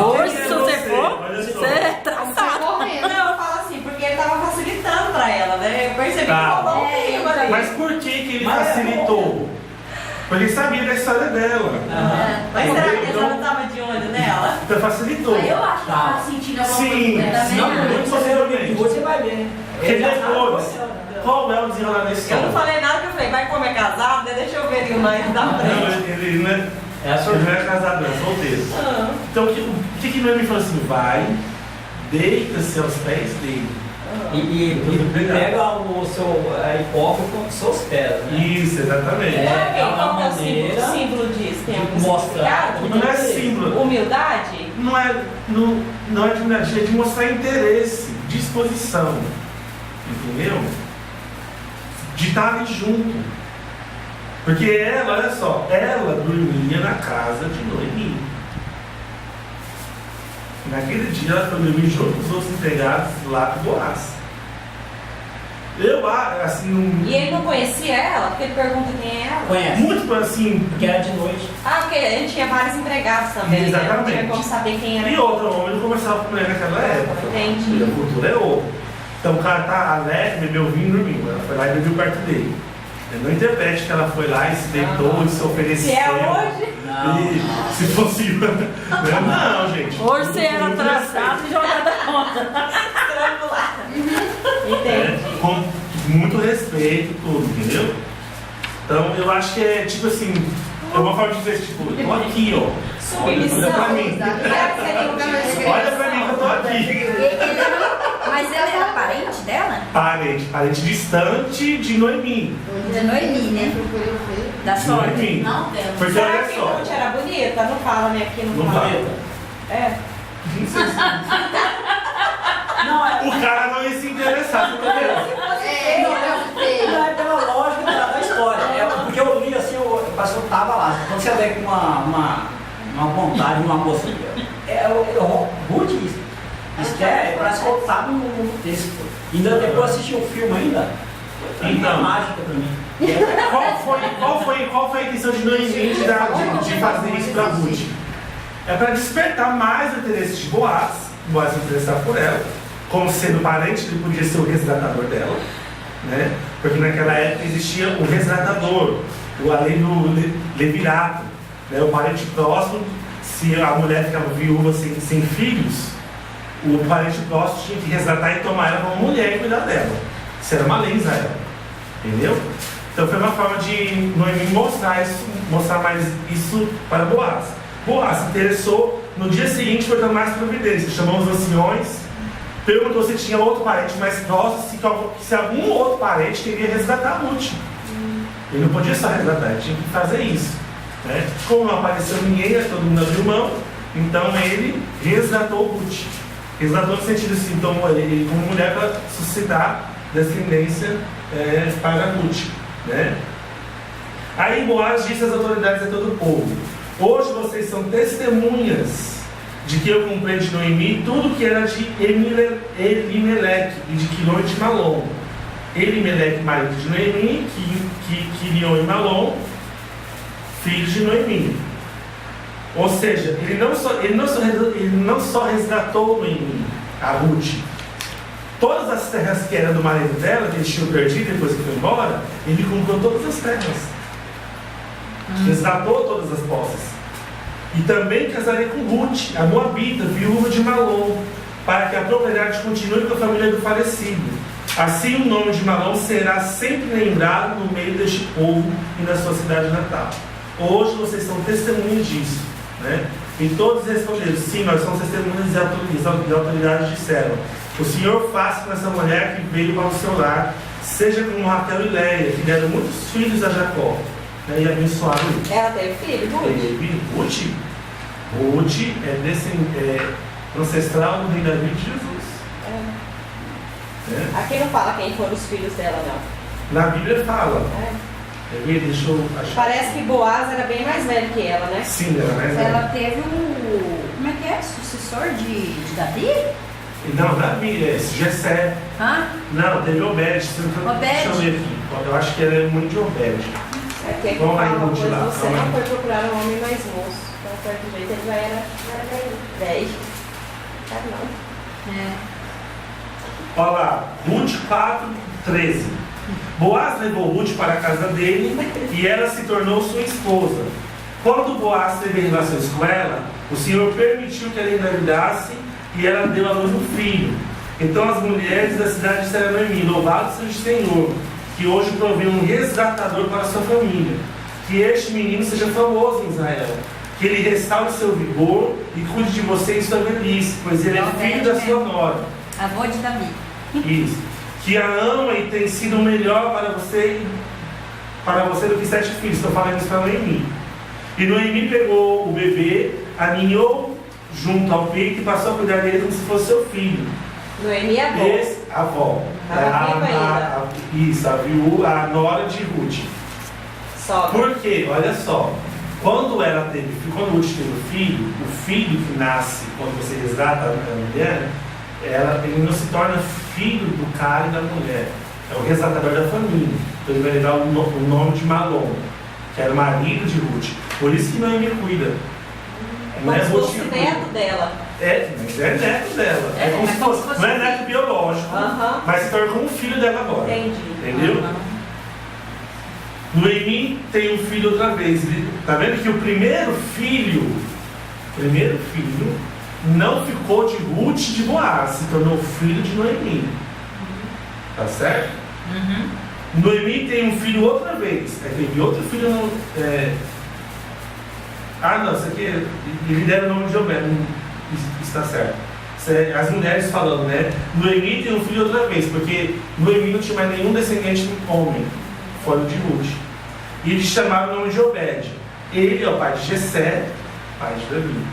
Hoje, se você for,
olha só.
você tá
Tá correndo.
Não, eu falo assim, porque ele tava facilitando pra ela, né? Eu percebi que rolou um clima ali.
Mas por que ele facilitou? Porque ele sabia da história dela.
Mas será que ela tava de olho nela?
Então facilitou.
Aí eu acho que ela tá sentindo alguma
Sim,
coisa também.
Não,
né?
muito possivelmente você vai ver.
Porque
Ele já sabe
depois,
você.
qual é o desenrolar da
Eu
história?
não falei nada, que eu falei, vai como é casado, né? Deixa eu ver ali mais da
Não,
frente.
ele não é,
É a sua
ele não é casado, não, é solteiro.
Ah.
Então o que Noemi falou assim? Vai, deita-se aos pés dele.
E pega o seu hipócrita com os seus pés, né?
Isso, exatamente.
É uma
Qual que é o
maneira
símbolo disso? Tem algum
mostrar.
significado?
Não é símbolo.
Humildade?
Não é de humildade, é de mostrar interesse, disposição. Entendeu? De estar ali junto. Porque ela, olha só, ela dormia na casa de Noemi. Naquele dia ela foi dormir junto com os outros empregados lá do Boaz. Eu, assim,
E ele não conhecia ela? Porque ele pergunta quem é ela.
Conhece?
muito assim.
Porque era de noite.
Ah, porque ele tinha vários empregados também. Né? Não
Exatamente.
tinha como saber quem era.
E outro homem não conversava com mulher naquela época.
Entendi.
A cultura é outra. Então o cara tá alegre, bebeu vinho e dormiu. Ela foi lá e bebeu perto dele. Não interprete que ela foi lá e se deitou e se ofereceu.
Se é hoje?
Não.
E se fosse. Não, gente.
Hoje você era atrasado e jogada contra.
Estrangulada. Entendi.
Com muito respeito, tudo, entendeu? Então eu acho que é tipo assim, é uma forma de dizer, tipo, eu tô aqui, ó.
Submissão.
Olha pra mim.
Será que seria um
Olha pra mim que eu tô aqui.
Mas ele era parente dela?
Parente distante de Noemi.
De Noemi, né? Da sogra.
Noemi.
Não temos.
Porque
Será
olha
que
só.
Ruth era bonita? Não fala, né? Aqui
Não
fala.
fala.
É.
O cara não ia se interessar, você entendeu?
É, não é
Não é pela lógica da história. É porque eu li assim, parece que eu tava lá. Quando você vê com uma vontade, uma moça. Ruth Esther, parece que eu tava no texto. Ainda depois assisti o filme ainda.
Então.
É mágica pra mim.
Qual foi a intenção de Noemi de fazer isso pra Ruth? É para despertar mais o interesse de Boaz se interessar por ela, como sendo parente, ele podia ser o resgatador dela, né? Porque naquela época existia o resgatador, a lei do levirato, né? O parente próximo, se a mulher ficava viúva sem filhos, o parente próximo tinha que resgatar e tomar ela como mulher e cuidar dela. Isso era uma lei em Israel, entendeu? Então foi uma forma de Noemi mostrar mais isso para Boaz. Boaz se interessou, no dia seguinte foi dar mais providência, chamou os anciões, perguntou se tinha outro parente mais próximo, se algum outro parente queria resgatar Ruth. Ele não podia só resgatar, ele tinha que fazer isso, né? Como não apareceu ninguém, todo mundo abriu mão, então ele resgatou Ruth. Resgatou no sentido assim, tomou ele como mulher para suscitar descendência para Ruth, né? Aí Boaz disse às autoridades a todo o povo: hoje vocês são testemunhas de que eu comprei de Noemi tudo que era de Elimeleque e de Quilom e de Malom. Elimeleque, marido de Noemi, que Quilom e Malom, filhos de Noemi. Ou seja, ele não só resgatou Noemi, a Ruth. Todas as terras que eram do marido dela, que eles tinham perdido depois que foi embora, ele comprou todas as terras. Resgatou todas as posses. E também casaria com Ruth, a Moabita, viúva de Malom, para que a propriedade continue com a família do falecido. Assim o nome de Malom será sempre lembrado no meio deste povo e na sua cidade natal. Hoje vocês são testemunhas disso, né? E todos responderam: sim, nós somos testemunhas, e as autoridades disseram: o Senhor faça com essa mulher que veio para o seu lar seja como Raquel e Leia, que deram muitos filhos a Jacó, né, e abençoaram ele.
Ela teve filho, Ruth?
Ruth é ancestral do rei Davi de Jesus.
Aqui não fala quem foram os filhos dela, não.
Na Bíblia fala. Deixa eu achar.
Parece que Boaz era bem mais velho que ela, né?
Sim, era mais velho.
Ela teve como é que é? Sucessor de Davi?
Não, Davi, Jessé.
Hã?
Não, teve Obed. Deixa eu ver aqui. Eu acho que ela é muito de Obed.
Aqui
Vamos lá em
fala uma
Ruth
coisa,
lá.
você não foi procurar um homem mais moço. Então, certo jeito, ele já era velho. Sabe não?
Olha lá, Ruth 4:13. Boaz levou Ruth para a casa dele e ela se tornou sua esposa. Quando Boaz teve relações com ela, o Senhor permitiu que ela engravidasse e ela deu à luz um filho. Então as mulheres da cidade disseram a Noemi: louvado seja o Senhor, que hoje provê um resgatador para sua família. Que este menino seja famoso em Israel. Que ele restaure seu vigor e cuide de você em sua velhice, pois ele é filho da sua nora.
Avô de Davi.
Isso. Que a ama e tem sido melhor para você do que 7 filhos. Estou falando isso para Noemi. E Noemi pegou o bebê, aninhou junto ao peito e passou a cuidar dele como se fosse seu filho.
Noemi é avó.
A avó. Isso, a nora de Ruth. Porque, olha só, quando Ruth teve o filho que nasce quando você resgata a mulher, ele não se torna filho do cara e da mulher. É o resgatador da família. Então ele vai levar o nome de Malom, que era o marido de Ruth. Por isso que Noemi cuida.
Não é Ruth que neto dela.
Mas é neto dela. É como se fosse, não é neto biológico, mas se torna como um filho dela agora. Entendeu? Noemi tem um filho outra vez. Está vendo que o primeiro filho não ficou de Ruth de Boaz, se tornou filho de Noemi. Tá certo? Noemi tem um filho outra vez. Teve outro filho. Não, isso aqui ele deram o nome de Obed. Está certo. As mulheres falando, né? Noemi tem um filho outra vez, porque Noemi não tinha mais nenhum descendente homem, fora de Ruth. E eles chamaram o nome de Obed. Ele é o pai de Jessé, pai de Davi.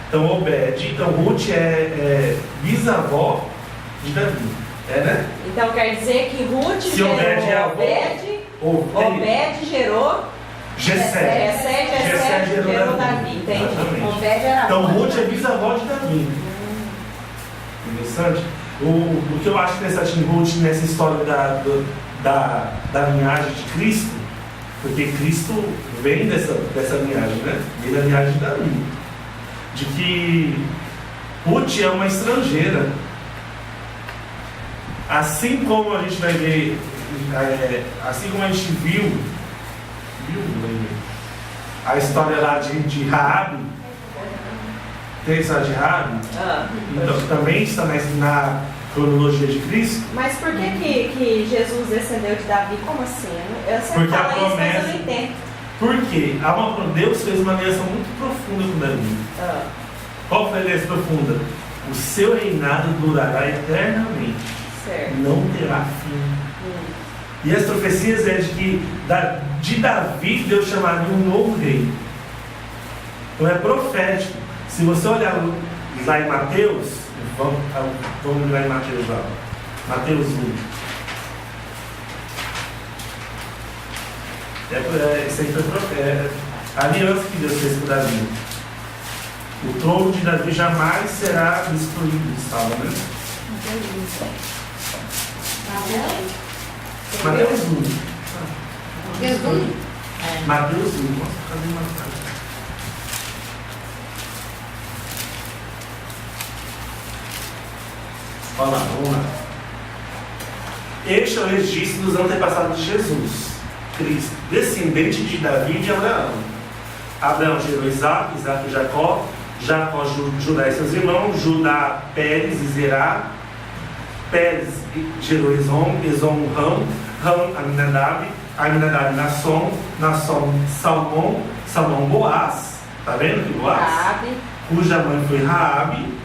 Então Ruth é bisavó de Davi. Né?
Então quer dizer que Ruth gerou Obed gerou Jessé gerou Davi. Entendi.
Então Ruth é bisavó de Davi. Interessante. O que eu acho interessante em Ruth nessa história da linhagem de Cristo, porque Cristo vem dessa linhagem, né? Vem da linhagem de Davi. De que Ruth é uma estrangeira. Assim como a gente vai ver, assim como a gente viu a história lá de Raabe, tem a história de Raabe, então também está na cronologia de Cristo.
Mas por que Jesus descendeu de Davi? Como assim?
Porque a promessa,
isso, mas eu não entendo.
Porque Deus fez uma aliança muito profunda com Davi. Qual foi a aliança profunda? O seu reinado durará eternamente.
Certo.
Não terá fim. E as profecias é de que de Davi Deus chamaria um novo rei. Então é profético. Se você olhar lá em Mateus, vamos lá em Mateus lá. Mateus 1. Isso aí foi a aliança que Deus fez com Davi. O trono de Davi jamais será destruído, estava, né? Mateus 1. Mateus 1. Nossa, cadê Mateus? Olha lá, vamos lá. Este é o registro dos antepassados de Jesus, Cristo, descendente de Davi e de Abraão. Abraão gerou Isaac, Isaac e Jacó, Jacó Judá e seus irmãos, Judá, Pérez e Zerá, Pérez gerou Ezom, Ram, Aminadab, Nasson, Salmão, Boaz. Tá vendo que Boaz?
Raabe.
Cuja mãe foi Raabe.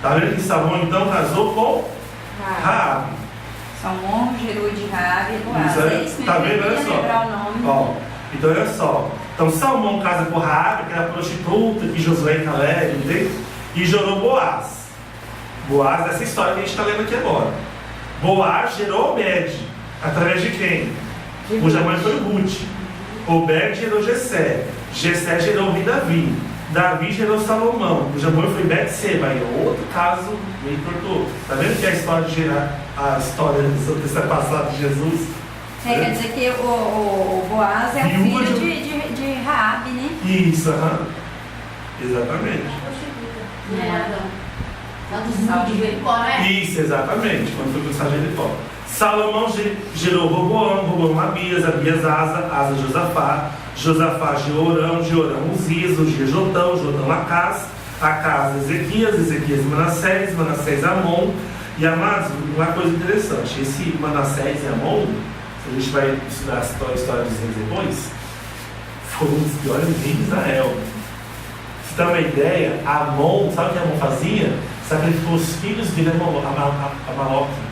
Tá vendo que Salmão então casou com Raabe.
Salmão gerou de Raabe e Boaz.
Isso,
É isso mesmo,
tá vendo?
eu
Olha
queria
só.
lembrar o nome.
Ó, então olha só. Então Salmão casa com Raabe, que era a prostituta que Josué e Caleb, entende? E gerou Boaz. Boaz, essa história que a gente está lendo aqui agora. Boaz gerou Obed. Através de quem? Cuja mãe foi Ruth. Obed gerou Jessé. Jessé gerou o rei Davi. Davi gerou Salomão. Cuja mãe foi Betseba. E outro caso meio tortuoso. Tá vendo que a história de gerar a história dessa passada de Jesus?
Quer dizer que o Boaz é o
Viúva
filho de Raabe, né?
Isso, aham. Exatamente. Isso, exatamente. Quando foi cruzar Jericó. Salomão gerou Roboão, Roboão Abias, Abias Asa, Asa Josafá, Josafá Jeorão, Jeorão Uzias, Uzias Jotão, Jotão Acás, Acás Ezequias, Ezequias Manassés, Manassés Amon. E amados, uma coisa interessante, esse Manassés e Amon, se a gente vai estudar a história dos reis depois, foram um dos piores reis de Israel. Você tem uma ideia, Amon, sabe o que Amon fazia? Sacrificou os filhos de Amaloque.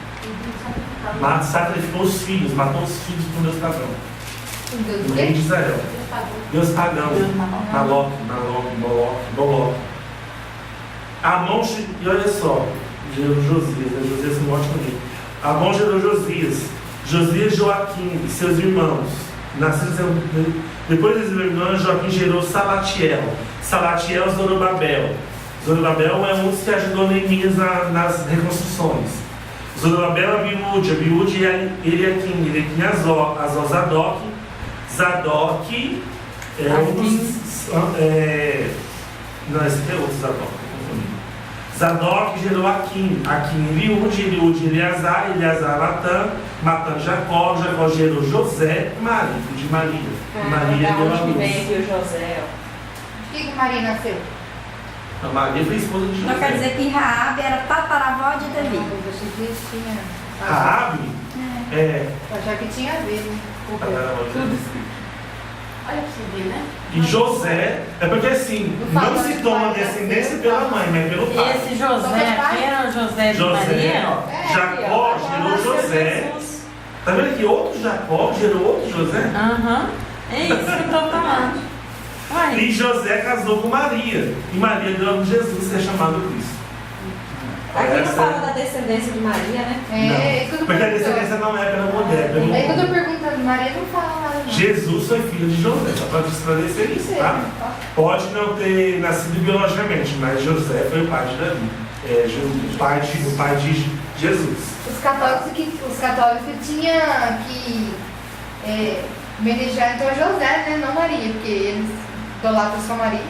Sacrificou os filhos, matou os filhos do Deus pagão. O rei de Israel. Deus pagão. Moloque. Amon, e olha só, gerou Josias. Josias não mostra comigo. Amon gerou Josias. Josias, Joaquim e seus irmãos. Depois dos irmãos, Joaquim gerou Salatiel. Salatiel, Zorobabel. Zorobabel é um dos que ajudou Neemias nas reconstruções. Zorobabel, Abiúde, Eliakim, Eliakim, Azó, Zadok é um dos... não, esse aqui é outro Zadok, Zadok gerou Aquim, Eliúde, Eleazar, Matã, Jacó gerou José, marido de Maria. Maria deu a luz.
Vem aqui o José.
Por que Maria nasceu?
A Maria foi esposa de José.
Não quer dizer que Raabe era tataravó de Davi.
Raabe? É.
Já que tinha a ver, né? Olha pra você ver, né?
E José, é porque assim, não se toma descendência pela mãe, mas pelo pai.
Esse José aqui era o José de Maria?
Jacó gerou José. Tá vendo aqui? Outro Jacó gerou outro José.
Aham. É isso que eu estou falando. Uai.
E José casou com Maria. E Maria deu a Jesus, que é chamado Cristo.
Aqui não fala da descendência de Maria, né?
Não, porque a descendência não é pela mulher, pelo
Aí quando eu
homem.
pergunto, Maria não fala nada. Não.
Jesus foi filho de José, só para esclarecer isso, tá? Pode não ter nascido biologicamente, mas José foi o pai de Davi. O pai de Jesus.
Os católicos tinham que homenagear então José, né? Não Maria, porque eles idolatram só Maria.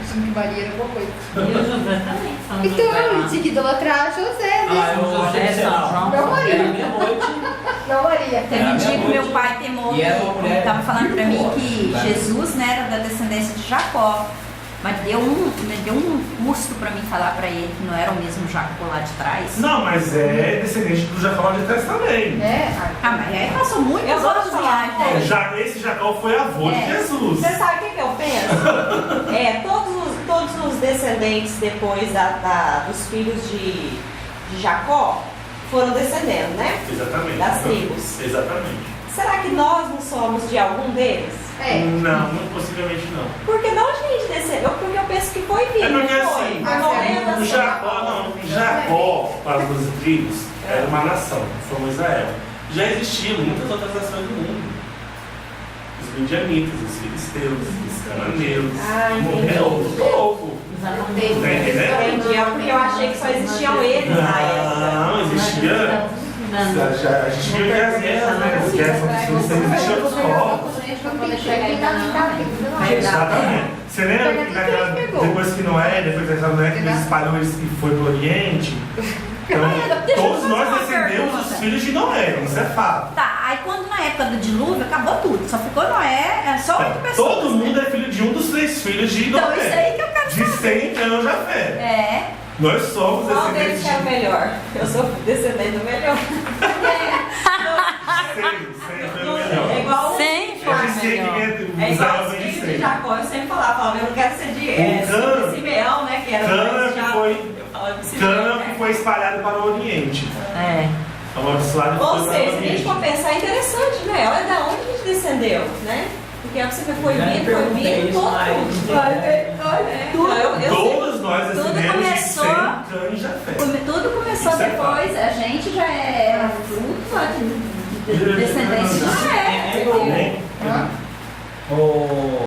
Achando que Maria era alguma coisa.
E o José também. São
Então,
José,
eu tinha que idolatrar José, né?
eu
José,
achei
São João.
Não Maria.
Era meia-noite.
Não Maria.
Teve um dia que meu pai temou,
E era uma mulher
estava falando para mim que
forte,
Jesus, né, era da descendência de Jacó. Mas deu um custo para mim falar para ele que não era o mesmo Jacó lá de trás.
Não, mas é descendente do Jacó de trás também.
Ah, mas aí passou muitas
Eu vou
outras
te falar,
viagens.
Esse Jacó foi avô de Jesus.
Você sabe o que eu penso? Todos os descendentes depois dos filhos de Jacó foram descendendo, né?
Exatamente.
Das tribos.
Exatamente.
Será que nós não somos de algum deles?
Não, muito possivelmente não.
Porque não a gente descendeu, porque eu penso que foi vivo.
É porque
não foi?
assim,
Foi morrendo
o
assim.
Jacó, para as 12 tribos, era uma nação, como Israel. Já existiam muitas outras nações no mundo. Os midianitas, os filisteus, os cananeus, morreram um pouco. Tá entendendo?
Entendi, porque eu achei que só existiam eles na época.
Não, existia. Já existiam as guerras, né? As guerras são filisteus, existiam outros povos. Exatamente. Você lembra que depois que Noé, depois que eles espalhou eles e foi pro Oriente? Então, todos nós descendemos dos filhos de Noé, isso é fato.
Tá, aí quando na época do dilúvio acabou tudo, só ficou Noé, só 8 pessoas.
Todo mundo é filho de um dos 3 filhos de Noé.
Então isso aí que eu quero
de
saber.
100 anos já fé.
É.
Nós somos
Qual deles
descendentes
que é o
de
melhor? Eu sou descendente do melhor.
100 foi o melhor.
É igual
Sem foi
É de 100
melhor.
É igual
Israel
os
vem de
filhos de
100.
Jacó, eu sempre falava, eu não quero ser de
Cã-
Simeão, né? Que era
Cana
mais
que
Jacó.
foi-
Eu falava de Simeão,
Cana
né?
que foi espalhado para o Oriente.
É.
Amaldiçoado
Ou
foi para
seja, se a gente for
ambiente.
pensar, é interessante, né? Olha da onde a gente descendeu, né? Porque aí você foi vindo, todo mundo.
Todos nós
Tudo
descendemos de
começou-
Sem, Cã e Jafé.
Tudo começou
Isso é
depois, a gente já era fruto lá de descendência de Noé.
Amém?
O